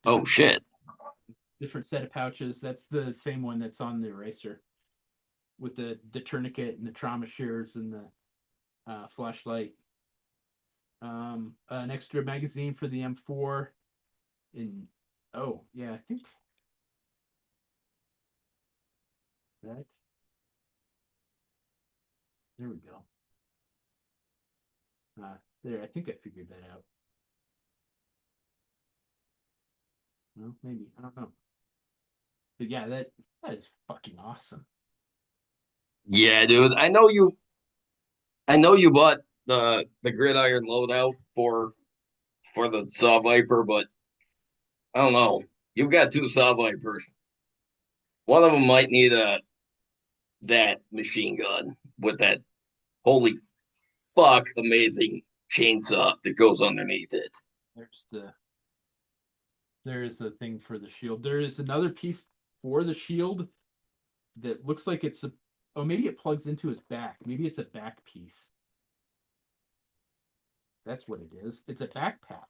Oh different shit. different set of pouches. That's the same one that's on the eraser with the tourniquet and the trauma shears and the flashlight. An extra magazine for the M4. In oh yeah, I think that. There we go. There, I think I figured that out. Well, maybe. I don't know. But yeah, that is fucking awesome. Yeah, dude. I know you bought the gridiron loadout for the saw viper, but I don't know. You've got two saw vipers. One of them might need a that machine gun with that holy fuck amazing chainsaw that goes underneath it. There's the there is the thing for the shield. There is another piece for the shield that looks like it's a oh maybe it plugs into his back. Maybe it's a back piece. That's what it is. It's a backpack.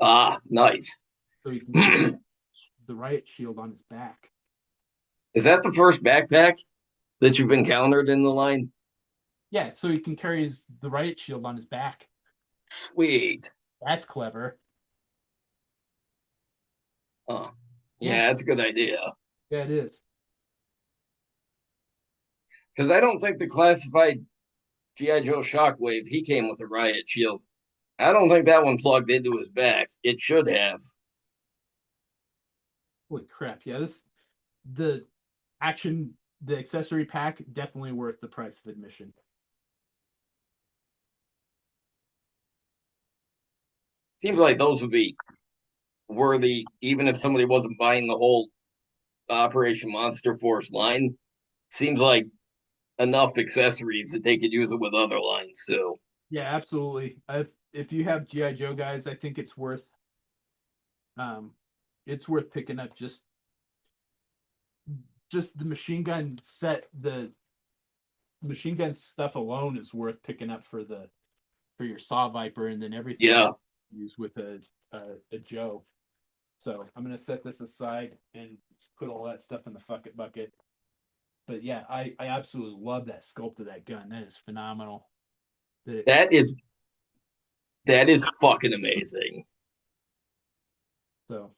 Ah, nice. So he can carry the riot shield on his back. Is that the first backpack that you've encountered in the line? Yeah, so he can carry the riot shield on his back. Sweet. That's clever. Oh, Yeah, yeah, that's a good idea. yeah, it is. Because I don't think the classified G.I. Joe Shockwave, he came with a riot shield. I don't think that one plugged into his back. It should have. Holy crap! Yeah, the action the accessory pack definitely worth the price of admission. Seems like those would be worthy, even if somebody wasn't buying the whole Operation Monster Force line. Seems like enough accessories that they could use it with other lines. So Yeah, absolutely. If you have GI Joe guys, I think um it's worth picking up just the machine gun set. The machine gun stuff alone is worth picking up for your Saw Viper, and then everything else yeah, you use with a Joe. So I'm gonna set this aside and put all that stuff in the bucket. But yeah, I absolutely love that sculpt of that gun. That is phenomenal. That that is that is fucking amazing. so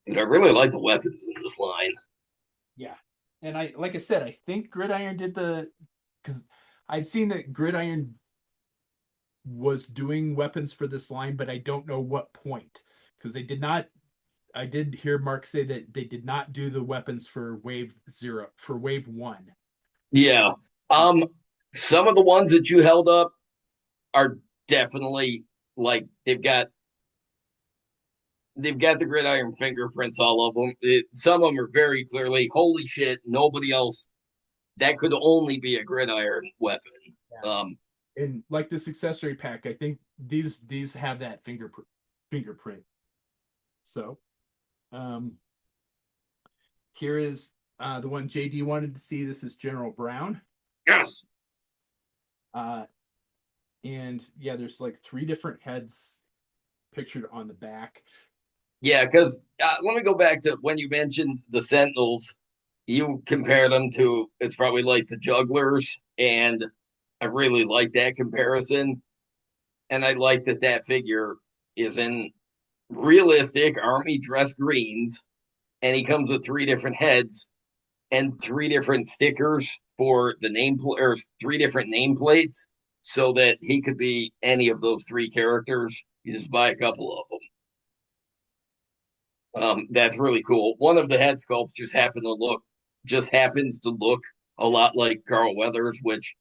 And I really like the weapons in this line. yeah, and I like I said, I think Gridiron did the because I'd seen that Gridiron was doing weapons for this line, but I don't know what point because they did not. I did hear Mark say that they did not do the weapons for Wave Zero for Wave One. Yeah. Um, some of the ones that you held up are definitely like they've got the gridiron fingerprints all of them. Some of them are very clearly holy shit. Nobody else that could only be a gridiron weapon. Yeah. Um, And like this accessory pack, I think these have that fingerprint. So um here is the one JD wanted to see. This is General Brown. yes. Uh and yeah, there's like three different heads pictured on the back. Yeah, because let me go back to when you mentioned the Sentinels. You compared them to it's probably like the jugglers, and I really like that comparison. And I like that figure is in realistic army dress greens, and he comes with three different heads and three different stickers for the or three different nameplates, so that he could be any of those three characters. You just buy a couple of them. That's really cool. One of the head sculpts just happens to look a lot like Carl Weathers, which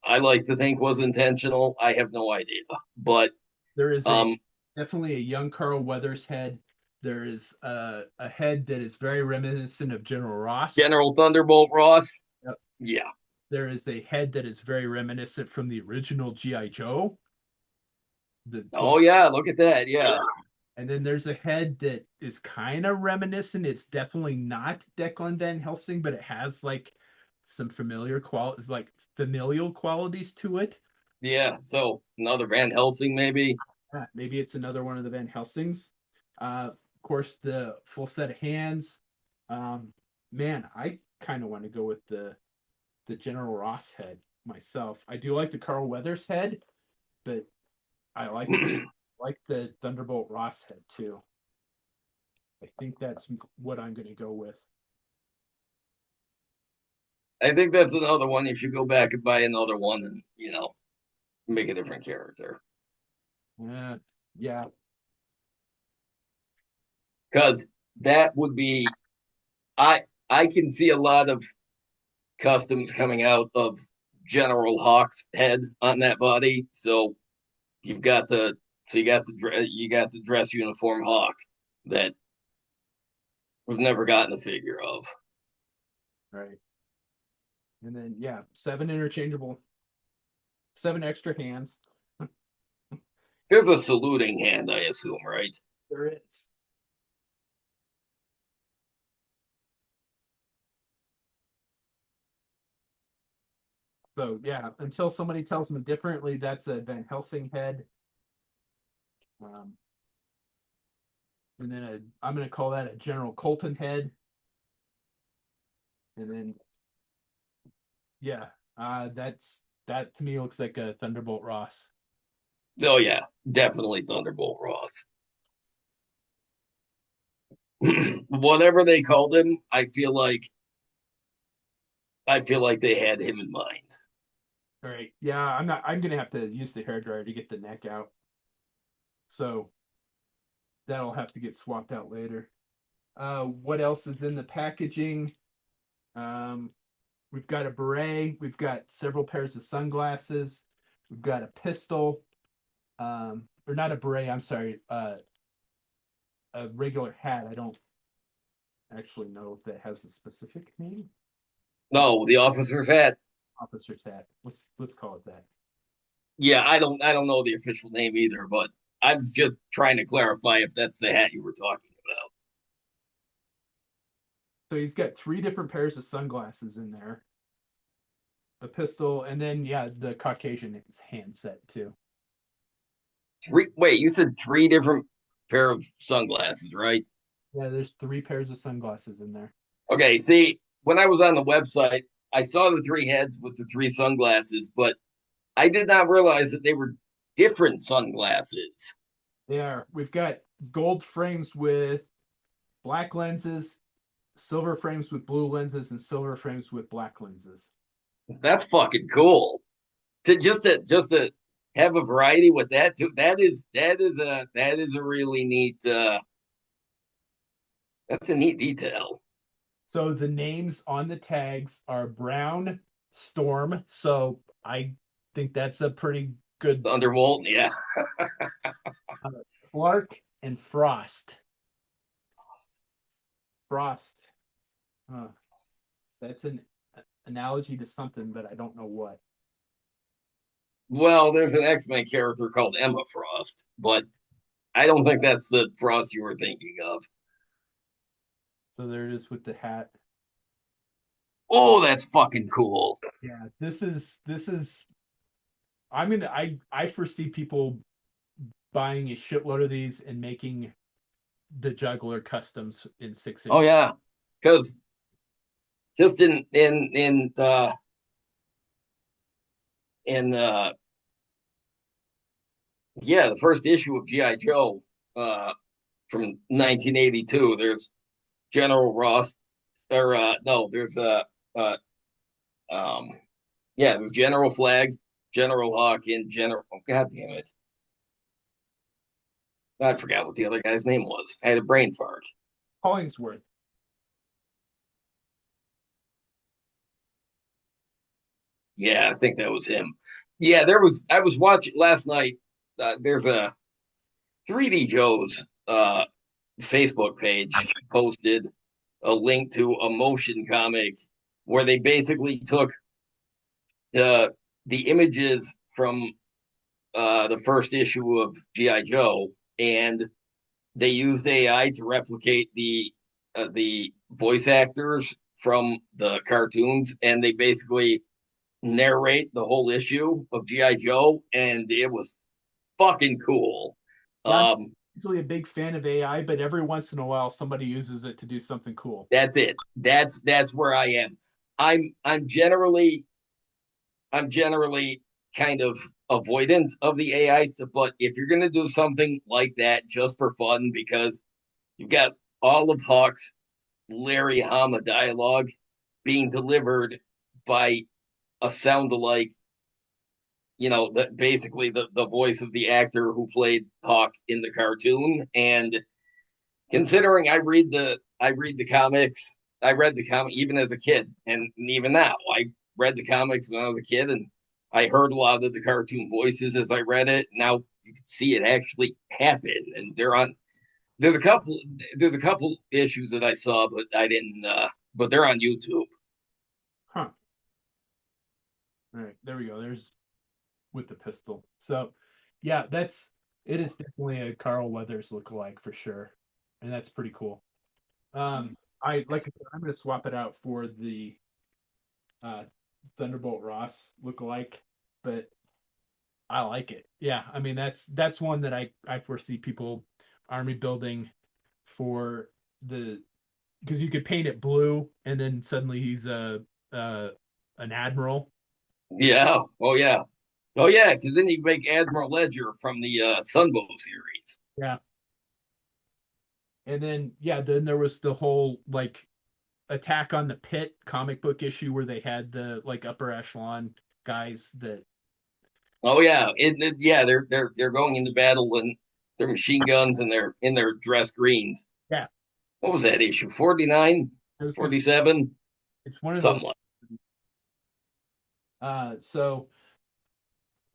I like to think was intentional. I have no idea, but There is a um, definitely a young Carl Weathers head. There is a head that is very reminiscent of General Ross. General Thunderbolt Ross, Yep. yeah. There is a head that is very reminiscent from the original GI Joe, the Oh 12. yeah, look at that, yeah, And then there's a head that is kind of reminiscent. It's definitely not Declan Van Helsing, but it has like some familial qualities to it. yeah. So another Van Helsing, maybe. Maybe it's another one of the Van Helsings. Of course, the full set of hands. Um, man, I kind of want to go with the General Ross head myself. I do like the Carl Weathers head, but I like the Thunderbolt Ross head too. I think that's what I'm going to go with. I think that's another one. You should go back and buy another one and, make a different character. Yeah, yeah, Because that would be I I can see a lot of customs coming out of General Hawk's head on that body. So you've got the you got the dress uniform Hawk that we've never gotten a figure of. right. And then yeah, seven interchangeable, seven extra hands. There's a saluting hand, I assume, right? There is. So yeah, until somebody tells me differently, that's a Van Helsing head. Um, and then I'm going to call that a General Colton head. And then yeah, that to me looks like a Thunderbolt Ross. Oh yeah, definitely Thunderbolt Ross. Whatever they called him, I feel like they had him in mind. All right, yeah, I'm not. I'm gonna have to use the hairdryer to get the neck out. So that'll have to get swapped out later. What else is in the packaging? Um, we've got a beret. We've got several pairs of sunglasses. We've got a pistol. Or not a beret. I'm sorry. A regular hat. I don't actually know if that has a specific name. No, the officer's hat. Officer's hat. Let's call it that. Yeah, I don't know the official name either, but I was just trying to clarify if that's the hat you were talking about. So he's got three different pairs of sunglasses in there, a pistol, and then yeah, the Caucasian handset too. Wait, you said three different pair of sunglasses, right? Yeah, there's three pairs of sunglasses in there. Okay, see, when I was on the website, I saw the three heads with the three sunglasses, but I did not realize that they were different sunglasses. There, we've got gold frames with black lenses, silver frames with blue lenses, and silver frames with black lenses. That's fucking cool. To have a variety with that too. That is a really neat that's a neat detail. So the names on the tags are Brown, Storm. So I think that's a pretty good Thunderbolt, yeah. uh, Clark and Frost. Frost. Huh. That's an analogy to something, but I don't know what. Well, there's an X-Men character called Emma Frost, but I don't think that's the Frost you were thinking of. So there it is with the hat. Oh, that's fucking cool. Yeah, this is. I foresee people buying a shitload of these and making the juggler customs in six Oh inch. yeah, because just in yeah, the first issue of GI Joe from 1982. There's General Ross, or no, there's uh um yeah, there's General Flag, General Hawk, and General. Oh, God damn it, I forgot what the other guy's name was. I had a brain fart. Hollingsworth. Yeah, I think that was him. Yeah, I was watching last night. There's a 3D Joe's Facebook page posted a link to a motion comic where they basically took the images from the first issue of GI Joe and they used AI to replicate the voice actors from the cartoons, and they basically narrate the whole issue of GI Joe, and it was fucking cool. Yeah, I'm Um, usually a big fan of AI, but every once in a while somebody uses it to do something cool. that's it. That's where I am. I'm I'm generally I'm generally kind of avoidant of the AI stuff, but if you're gonna do something like that just for fun, because you've got all of Hawk's Larry Hama dialogue being delivered by a sound alike, that basically the voice of the actor who played Hawk in the cartoon. And considering I read the comic even as a kid, and even now I read the comics when I was a kid, and I heard a lot of the cartoon voices as I read it. Now you can see it actually happen, and there's a couple issues that I saw, but I didn't. But they're on YouTube. Huh. All right, there we go. There's with the pistol. So, yeah, it is definitely a Carl Weathers lookalike for sure, and that's pretty cool. I like I said, I'm gonna swap it out for the uh Thunderbolt Ross lookalike, but I like it. Yeah, I mean that's one that I foresee people army building for the because you could paint it blue and then suddenly he's a an admiral. Yeah. Oh yeah. Oh yeah. Because then you make Admiral Ledger from the Sunbow series. Yeah. And then yeah, then there was the whole like Attack on the Pit comic book issue where they had the like upper echelon guys that Oh yeah. Yeah. They're going into battle and their machine guns and they're in their dress greens. yeah, What was that issue? 49, it was 47, it's one of the something like. so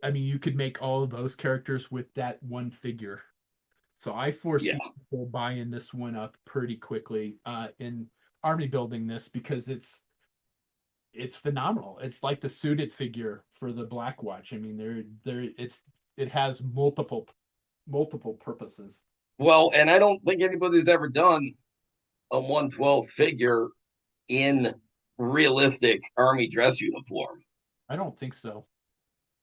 I mean you could make all of those characters with that one figure. So I Yeah. foresee people buying this one up pretty quickly in army building this because it's phenomenal. It's like the suited figure for the Black Watch. I mean, it has multiple purposes. Well, and I don't think anybody's ever done a 112 figure in realistic army dress uniform. I don't think so.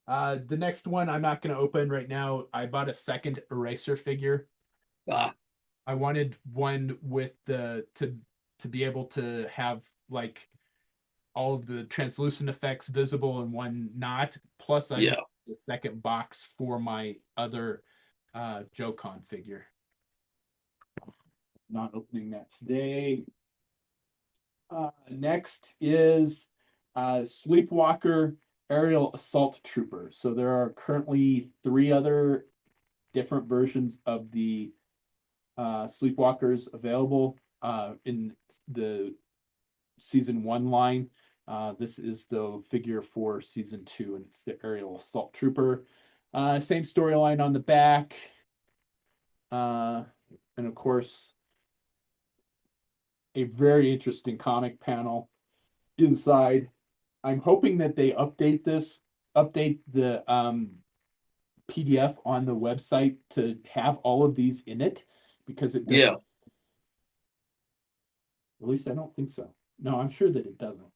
The next one I'm not going to open right now. I bought a second eraser figure. Uh, Ah, I wanted one with the to be able to have like all of the translucent effects visible and one not. Plus, I yeah. need the second box for my other Joe-Con figure. Not opening that today. Next is Sleepwalker Aerial Assault Trooper. So there are currently three other different versions of the Sleepwalkers available in the season one line. This is the figure for season two, and it's the Aerial Assault Trooper. Same storyline on the back. Uh, and of course, a very interesting comic panel inside. I'm hoping that they update the PDF on the website to have all of these in it because it does. Yeah. At least I don't think so. No, I'm sure that it doesn't.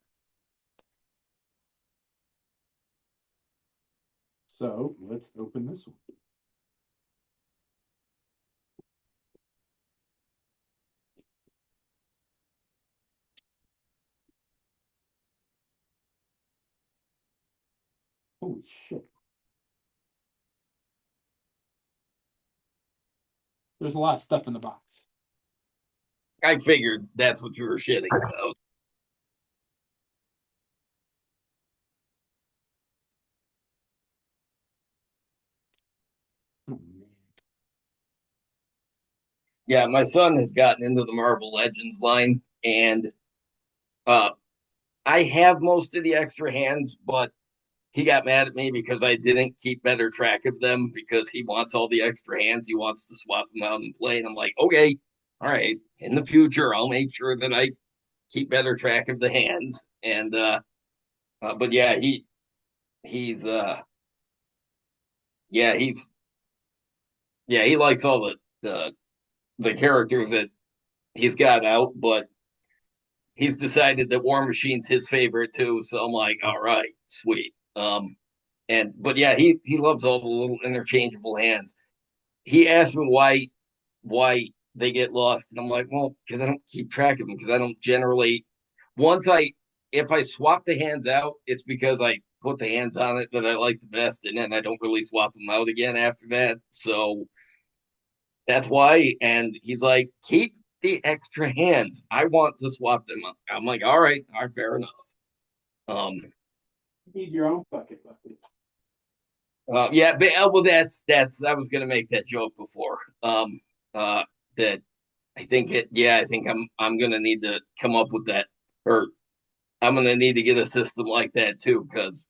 So let's open this one. Holy shit. There's a lot of stuff in the box. I figured that's what you were shitting about. Oh, man. Yeah, my son has gotten into the Marvel Legends line, and uh, I have most of the extra hands, but he got mad at me because I didn't keep better track of them because he wants all the extra hands. He wants to swap them out and play. And I'm like, okay, all right. In the future, I'll make sure that I keep better track of the hands. And but yeah, he's yeah he's yeah he likes all the characters that he's got out, but he's decided that War Machine's his favorite too. So I'm like, all right, sweet. And but yeah, he loves all the little interchangeable hands. He asked me why they get lost, and I'm like, well, because I don't keep track of them. Because I don't generally once I if I swap the hands out, it's because I put the hands on it that I like the best, and then I don't really swap them out again after that. So that's why. And he's like, keep the extra hands. I want to swap them up. I'm like, all right, fair enough. Um, You need your own bucket bucket. yeah, but well, that's I was gonna make that joke before. Uh, that I think it. Yeah, I think I'm gonna need to come up with that, or I'm gonna need to get a system like that too. Because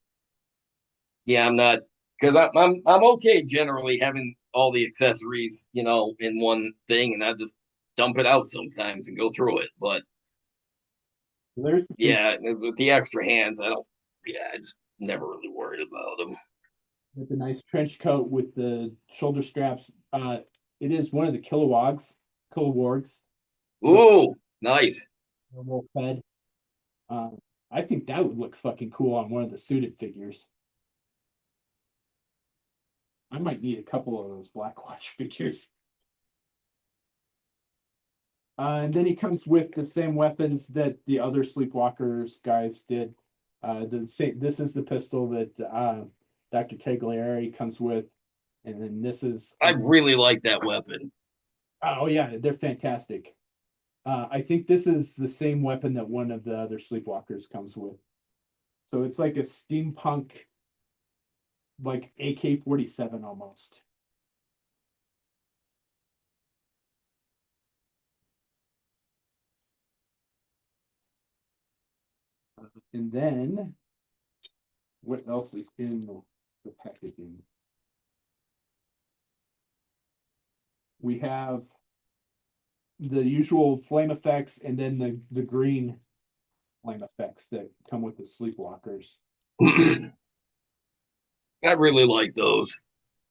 yeah, I'm not because I'm okay generally having all the accessories, in one thing, and I just dump it out sometimes and go through it. But There's the big yeah, with the extra hands, I don't. Yeah, I just never really worried about them. with the nice trench coat with the shoulder straps. It is one of the Kilowoggs. So Ooh, nice. normal fed. Uh, I think that would look fucking cool on one of the suited figures. I might need a couple of those Black Watch figures. And then he comes with the same weapons that the other Sleepwalkers guys did. The same. This is the pistol that Dr. Cagliari comes with, and then this is. I really like that weapon. Oh yeah, they're fantastic. I think this is the same weapon that one of the other Sleepwalkers comes with. So it's like a steampunk, like AK-47 almost. And then what else is in the packaging? We have the usual flame effects and then the green flame effects that come with the Sleepwalkers. I really like those.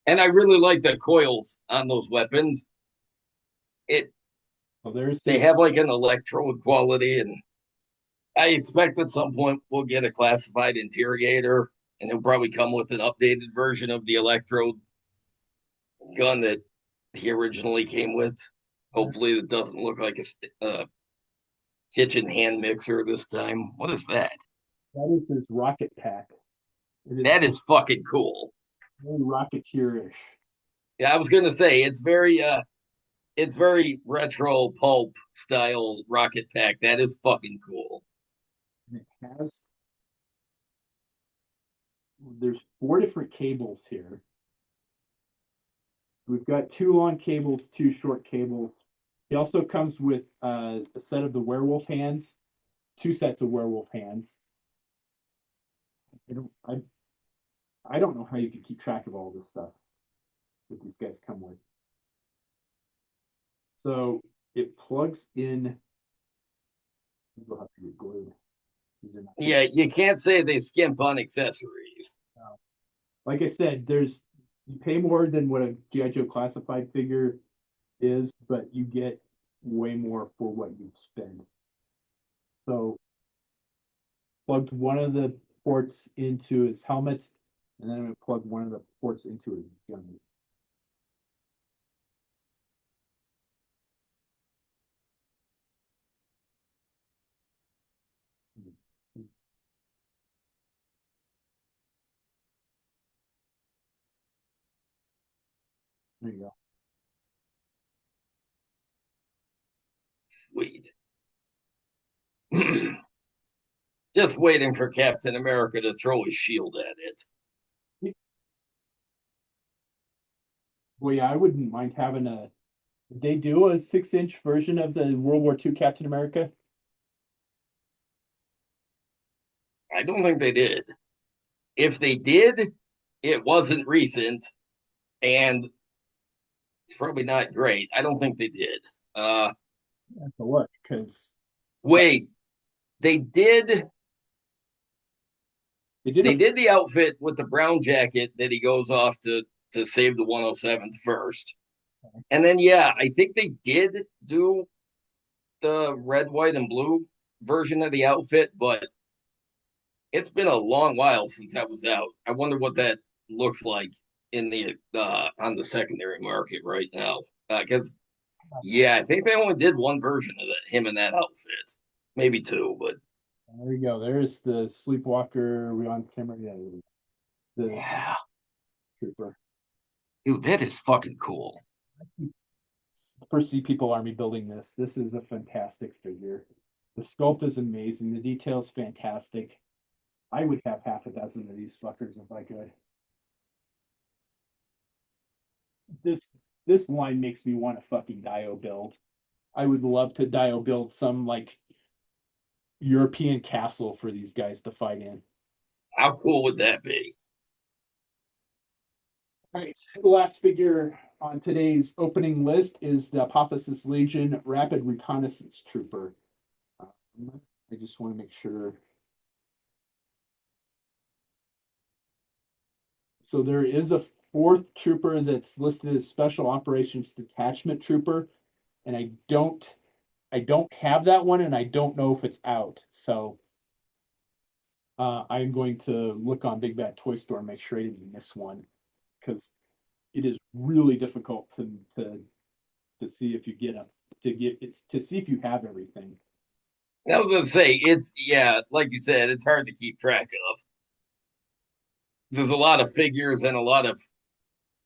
And I really like the coils on those weapons. It So there's They his. have like an electrode quality, and I expect at some point we'll get a classified interrogator, and he'll probably come with an updated version of the electrode gun that he originally came with. Hopefully, it doesn't look like a kitchen hand mixer this time. What is that? That is his rocket pack. It is That is fucking cool. very rocketeerish. Yeah, I was gonna say it's very retro pulp style rocket pack. That is fucking cool. And it has there's four different cables here. We've got two long cables, two short cables. He also comes with a set of the werewolf hands, two sets of werewolf hands. I don't, I, I don't know how you can keep track of all this stuff that these guys come with. So it plugs in. These will have to be glued. These are not. Yeah, you can't say they skimp on accessories. Like I said, you pay more than what a GI Joe classified figure is, but you get way more for what you spend. So plugged one of the ports into his helmet, and then I'm going to plug one of the ports into his gun. There you go. Sweet. Just waiting for Captain America to throw his shield at it. Well, yeah, I wouldn't mind having a. Did they do a 6-inch version of the World War II Captain America? I don't think they did. If they did, it wasn't recent, and it's probably not great. I don't think they did. Uh, I have to look because Wait, they did. they did a. They did the outfit with the brown jacket that he goes off to save the 107th first, and then yeah, I think they did do the red, white, and blue version of the outfit, but it's been a long while since that was out. I wonder what that looks like in the on the secondary market right now. Because yeah, I think they only did one version of him in that outfit, maybe two, but There you go. There's the Sleepwalker on camera. Yeah, the yeah, trooper. dude, that is fucking cool. First see people army building this. This is a fantastic figure. The sculpt is amazing. The detail is fantastic. I would have half a dozen of these fuckers if I could. This this line makes me want to fucking dio build. I would love to dio build some like European castle for these guys to fight in. How cool would that be? All right, the last figure on today's opening list is the Apophysis Legion Rapid Reconnaissance Trooper. I just want to make sure. So there is a fourth trooper that's listed as Special Operations Detachment Trooper, and I don't have that one, and I don't know if it's out. So I'm going to look on Big Bad Toy Store and make sure I didn't miss one because it is really difficult to see if you get them to get it's to see if you have everything. I was gonna say it's yeah, like you said, it's hard to keep track of. There's a lot of figures and a lot of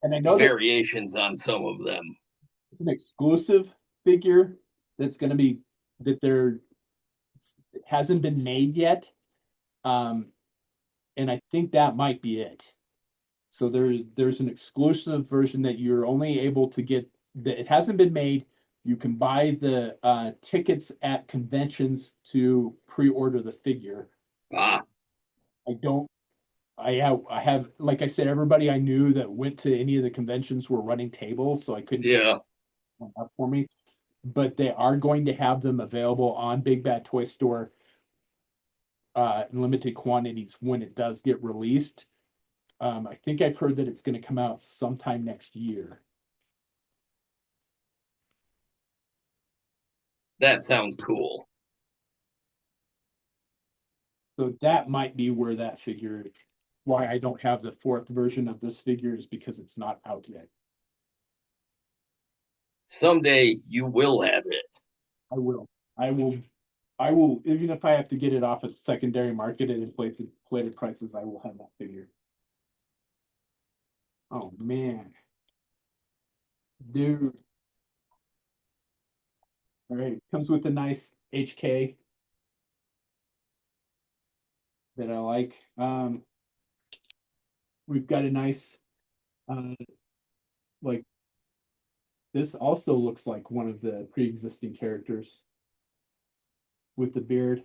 And I know that variations on some of them. it's an exclusive figure that's going to be that there it hasn't been made yet. Um, and I think that might be it. So there's an exclusive version that you're only able to get that it hasn't been made. You can buy the tickets at conventions to pre-order the figure. Ah, I don't. I have like I said, everybody I knew that went to any of the conventions were running tables, so I couldn't pick yeah, one up for me. But they are going to have them available on Big Bad Toy Store in limited quantities when it does get released. I think I've heard that it's going to come out sometime next year. that sounds cool. So that might be where that figure, why I don't have the fourth version of this figure is because it's not out yet. Someday you will have it. I will. I will. I will. Even if I have to get it off at the secondary market at inflated prices, I will have that figure. Oh man, dude. All right, comes with a nice HK that I like. We've got a nice, uh, like this also looks like one of the pre-existing characters with the beard,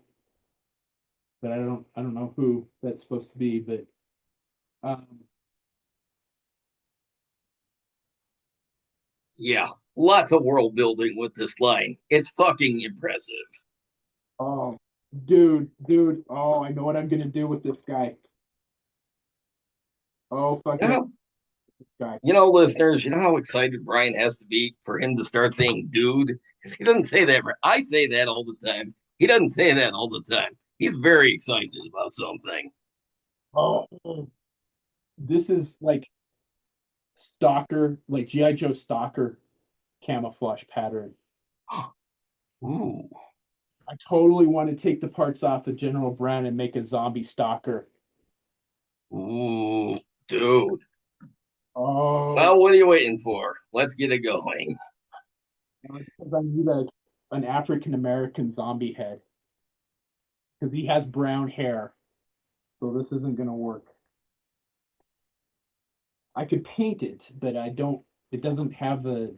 but I don't know who that's supposed to be, but um, Yeah, lots of world building with this line. It's fucking impressive. oh, dude, oh, I know what I'm gonna do with this guy. Oh, You fucking know, this guy. listeners, you know how excited Brian has to be for him to start saying dude? Because he doesn't say that. I say that all the time. He doesn't say that all the time. He's very excited about something. Oh, this is like Stalker, like GI Joe Stalker camouflage pattern. Ooh, I totally want to take the parts off of General Brown and make a zombie Stalker. ooh, dude. Oh, Well, what are you waiting for? Let's get it going. because I need an African American zombie head because he has brown hair, so this isn't gonna work. I could paint it, but I don't. It doesn't have the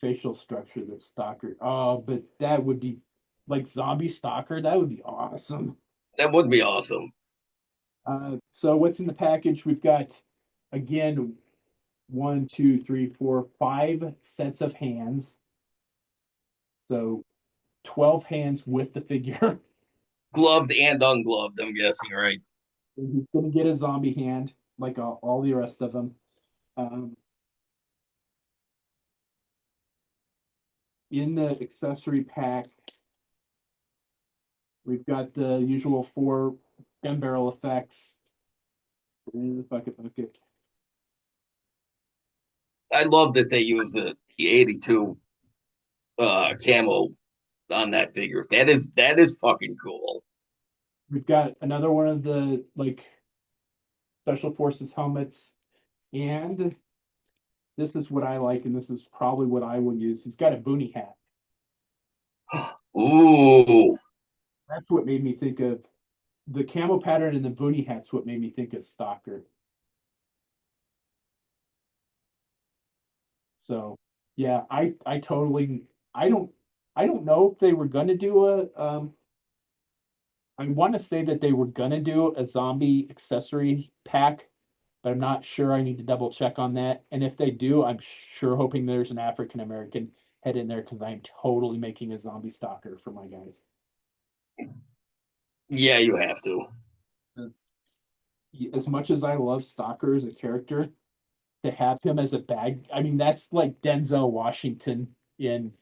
facial structure that Stalker. Oh, but that would be like zombie Stalker. That would be awesome. That would be awesome. So what's in the package? We've got again one, two, three, four, five sets of hands. So 12 hands with the figure. Gloved and ungloved, I'm guessing, right? And he's going to get a zombie hand like all the rest of them. Um, in the accessory pack, we've got the usual four gun barrel effects. Bucket. I love that they use the 82 camo on that figure. That is fucking cool. We've got another one of the like special forces helmets, and this is what I like, and this is probably what I will use. He's got a boonie hat. Ooh, That's what made me think of. the camo pattern and the boonie hat's what made me think of Stalker. So yeah, I totally I don't I don't know if they were gonna do a I want to say that they were gonna do a zombie accessory pack, but I'm not sure. I need to double check on that. And if they do, I'm sure hoping there's an African American head in there because I'm totally making a zombie stalker for my guys. Yeah, you have to. As, as much as I love Stalker as a character, to have him as a bag, I mean, that's like Denzel Washington in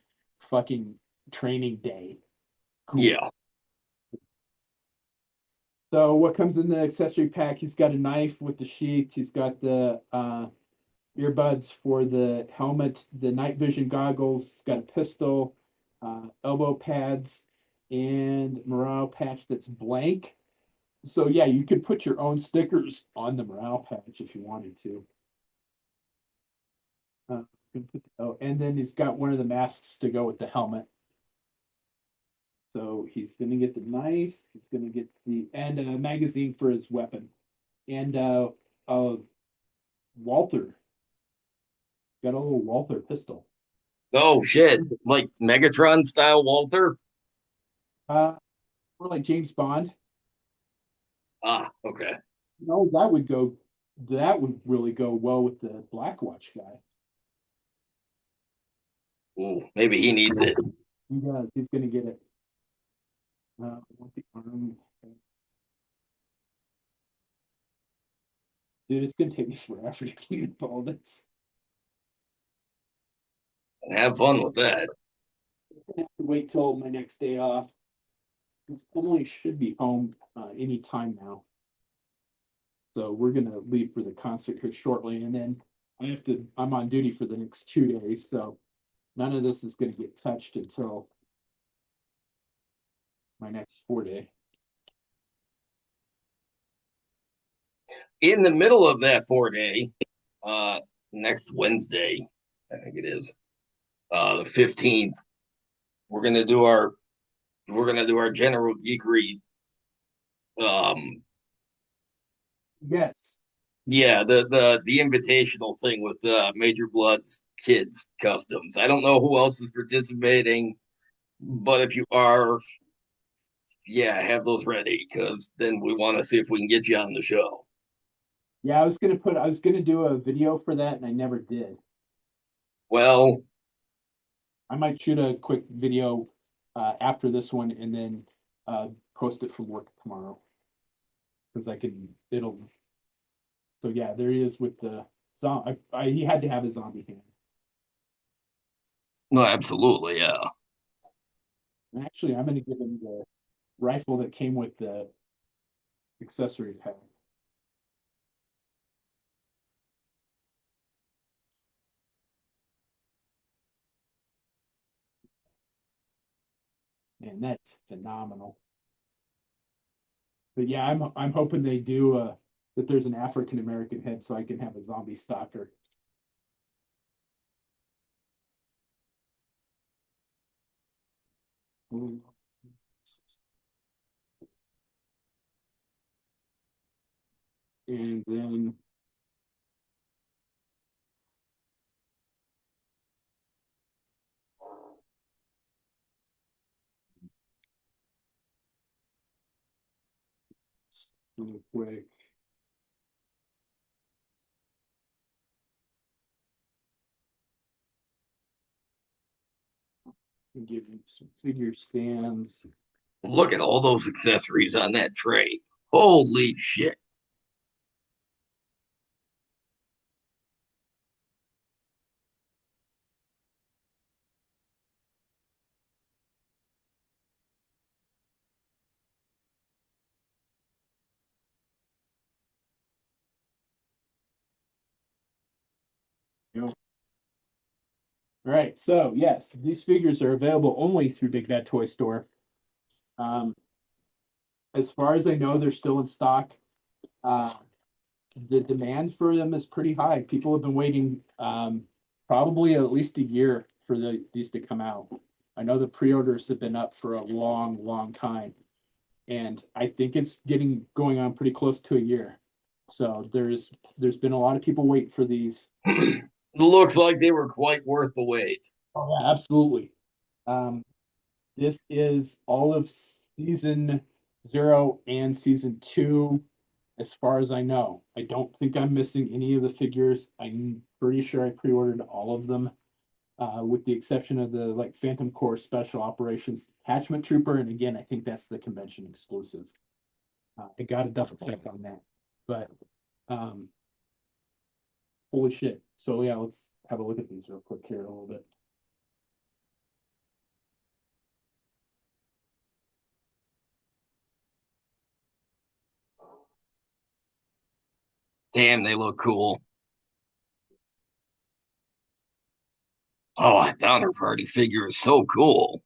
fucking Training Day. Cool. Yeah. So what comes in the accessory pack? He's got a knife with the sheath. He's got the earbuds for the helmet, the night vision goggles. He's got a pistol, elbow pads, and morale patch that's blank. So yeah, you could put your own stickers on the morale patch if you wanted to. Oh, and then he's got one of the masks to go with the helmet. So he's gonna get the knife. He's gonna get the and a magazine for his weapon, and uh Walther got a little Walther pistol. Oh shit! Like Megatron style Walther. Uh, or like James Bond. Ah, okay. No, that would go. That would really go well with the Black Watch guy. Ooh, maybe he needs it. He does. He's gonna get it. With the arm. Dude, it's gonna take me forever to clean up all this. Have fun with that. I'm gonna have to wait till my next day off. Emily should be home any time now. So we're gonna leave for the concert here shortly, and then I'm on duty for the next 2 days, so none of this is gonna get touched until my next 4 day. In the middle of that 4 day, uh, next Wednesday, I think it is, the 15th, we're gonna do our general geekery. Um, Yes. yeah, the invitational thing with Major Blood's kids customs. I don't know who else is participating, but if you are, yeah, have those ready because then we want to see if we can get you on the show. Yeah, I was gonna do a video for that and I never did. Well, I might shoot a quick video after this one and then post it from work tomorrow because I can it'll so yeah, there he is with the zombie. He had to have a zombie hand. no, absolutely, yeah. And actually, I'm gonna give him the rifle that came with the accessory pack. Man, that's phenomenal. But yeah, I'm hoping they do that there's an African American head so I can have a zombie stalker. And then real quick, give you some figure stands. Look at all those accessories on that tray. Holy shit! You know? All right, so yes, these figures are available only through Big Bad Toy Store. Um, as far as I know, they're still in stock. Uh, the demand for them is pretty high. People have been waiting probably at least a year for these to come out. I know the pre-orders have been up for a long, long time. and I think it's getting going on pretty close to a year. So there's been a lot of people waiting for these. Looks like they were quite worth the wait. Oh yeah, absolutely. Um, this is all of season 0 and season 2, as far as I know. I don't think I'm missing any of the figures. I'm pretty sure I pre-ordered all of them, with the exception of the like Phantom Core Special Operations Attachment Trooper. And again, I think that's the convention exclusive. I got to double check on that. But um, holy shit! So yeah, let's have a look at these real quick here a little bit. Damn, they look cool. Oh, that Donner Party figure is so cool.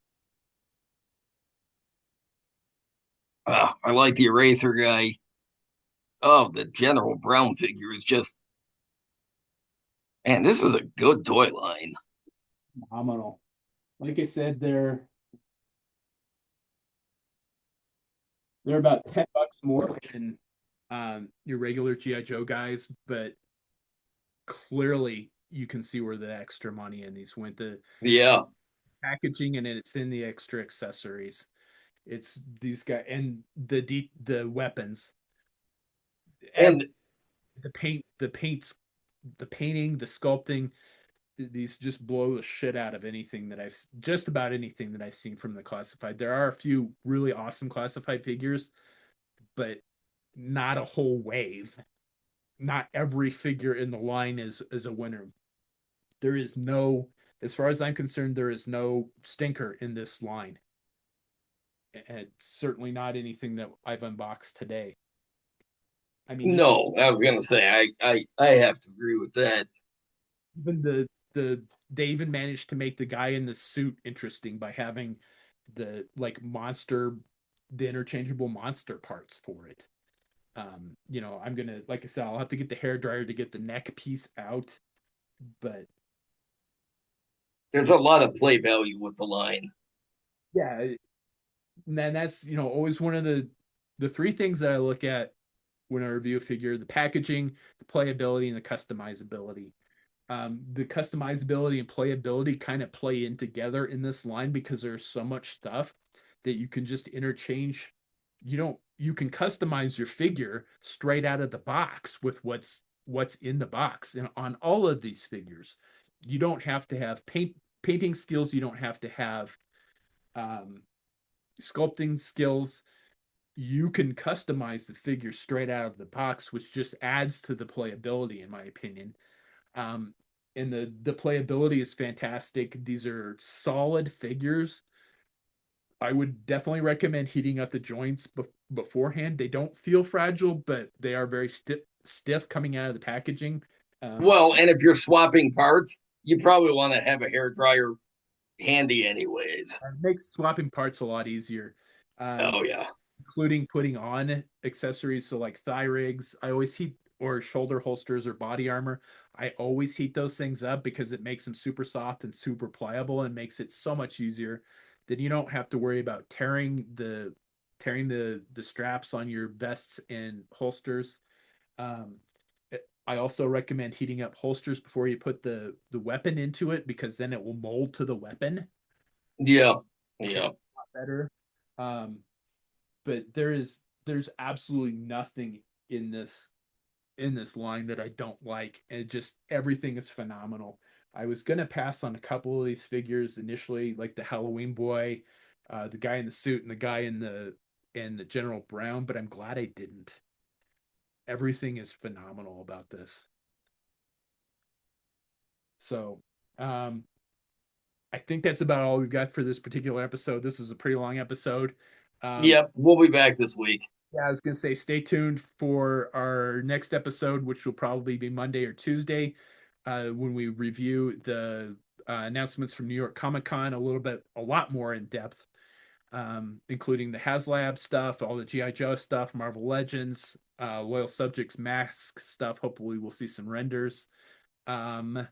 I like the Eraser guy. Oh, the General Brown figure is just, man, this is a good toy line. Phenomenal. Like I said, they're about $10 more than your regular GI Joe guys, but clearly you can see where the extra money in these went. The Yeah. packaging and it's in the extra accessories. It's these guys and the weapons, every, And the painting, the sculpting. These just blow the shit out of anything that I've just about anything that I've seen from the classified. There are a few really awesome classified figures, but not a whole wave. Not every figure in the line is a winner. There is no, as far as I'm concerned, there is no stinker in this line. And certainly not anything that I've unboxed today. I mean, no, I was gonna say I have to agree with that. even the they even managed to make the guy in the suit interesting by having the like monster, the interchangeable monster parts for it. I'm gonna, like I said, I'll have to get the hair dryer to get the neck piece out, but There's a lot of play value with the line. yeah, and then that's always one of the three things that I look at when I review a figure: the packaging, the playability, and the customizability. The customizability and playability kind of play in together in this line because there's so much stuff that you can just interchange. You can customize your figure straight out of the box with what's in the box. And on all of these figures, you don't have to have painting skills, you don't have to have um, sculpting skills. You can customize the figure straight out of the box, which just adds to the playability, in my opinion. Um, and the playability is fantastic. These are solid figures. I would definitely recommend heating up the joints beforehand. They don't feel fragile, but they are very stiff coming out of the packaging. Um, Well, and if you're swapping parts, you probably want to have a hair dryer handy anyways. it makes swapping parts a lot easier. Um, Oh yeah. Including putting on accessories. So like thigh rigs, I always heat, or shoulder holsters or body armor. I always heat those things up because it makes them super soft and super pliable and makes it so much easier. Then you don't have to worry about tearing the straps on your vests and holsters. Um, I also recommend heating up holsters before you put the weapon into it because then it will mold to the weapon Yeah. and Yeah. it's a lot better. Um, but there's absolutely nothing in this line that I don't like. And it just everything is phenomenal. I was gonna pass on a couple of these figures initially, like the Halloween boy, the guy in the suit, and the guy in the General Brown, but I'm glad I didn't. Everything is phenomenal about this. So um I think that's about all we've got for this particular episode. This is a pretty long episode. Um, Yep. We'll be back this week. Yeah, I was gonna say stay tuned for our next episode, which will probably be Monday or Tuesday, when we review the announcements from New York Comic Con a lot more in depth, including the HasLab stuff, all the GI Joe stuff, Marvel Legends, Loyal Subjects mask stuff. Hopefully, we'll see some renders, um,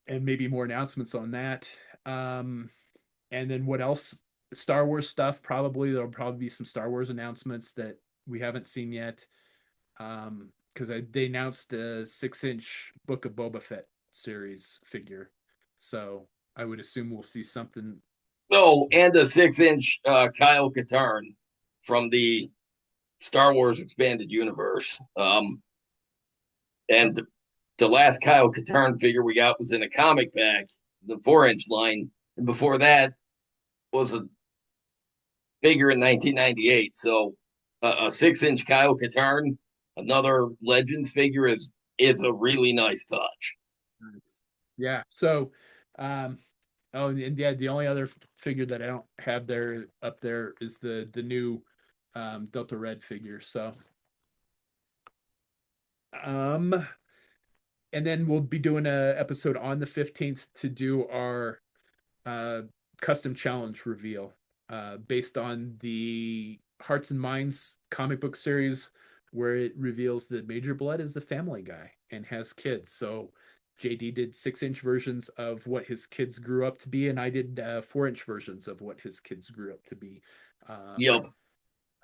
and maybe more announcements on that. Um, and then what else? Star Wars stuff, probably there'll probably be some Star Wars announcements that we haven't seen yet. Because they announced a 6-inch Book of Boba Fett series figure, so I would assume we'll see something. Oh, and a 6-inch Kyle Katarn from the Star Wars Expanded Universe. And the last Kyle Katarn figure we got was in a comic pack, the 4-inch line. And before that was a figure in 1998. So a 6-inch Kyle Katarn, another Legends figure, is a really nice touch. Yeah. So, um, oh, and yeah, the only other figure that I don't have there up there is the new Delta Red figure. So, um, and then we'll be doing a episode on the 15th to do our uh custom challenge reveal based on the Hearts and Minds comic book series where it reveals that Major Blood is a family guy and has kids. So JD did 6-inch versions of what his kids grew up to be, and I did 4-inch versions of what his kids grew up to be. Yep.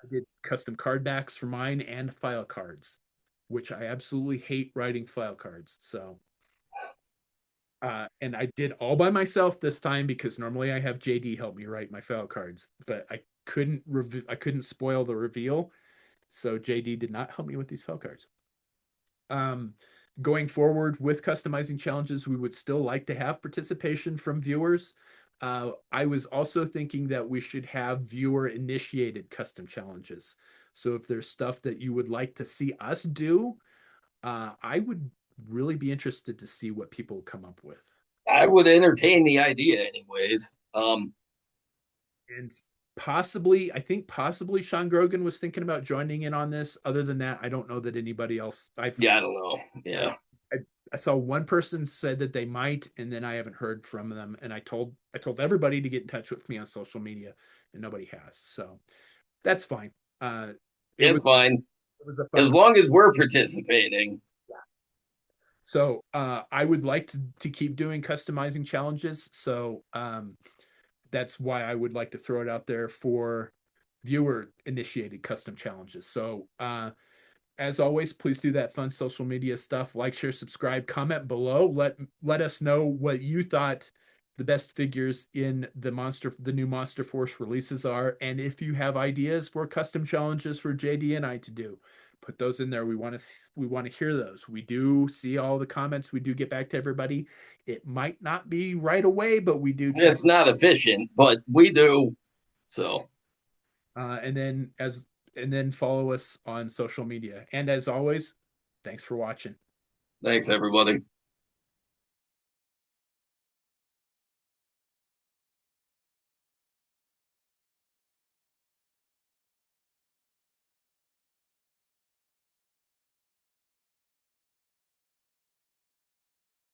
I did custom card backs for mine and file cards, which I absolutely hate writing file cards. So and I did all by myself this time because normally I have JD help me write my file cards, but I couldn't spoil the reveal, so JD did not help me with these file cards. Um, Going forward with customizing challenges, we would still like to have participation from viewers. I was also thinking that we should have viewer initiated custom challenges. So if there's stuff that you would like to see us do, I would really be interested to see what people come up with. I would entertain the idea, anyways. And possibly, I think possibly Sean Grogan was thinking about joining in on this. Other than that, I don't know that anybody else. Yeah, I don't know. I, Yeah, I, I saw one person said that they might, and then I haven't heard from them. And I told everybody to get in touch with me on social media, and nobody has. So that's fine. Uh, it it's was fine it was a as fun. long as we're participating. So I would like to keep doing customizing challenges. So that's why I would like to throw it out there for viewer initiated custom challenges. So, as always, please do that fun social media stuff. Like, share, subscribe, comment below. Let us know what you thought the best figures in the new Monster Force releases are, and if you have ideas for custom challenges for JD and I to do, put those in there. We want to hear those. We do see all the comments. We do get back to everybody. It might not be right away, but we do try. It's not efficient, but we do. So uh, and then as and then follow us on social media. And as always, thanks for watching. thanks, everybody.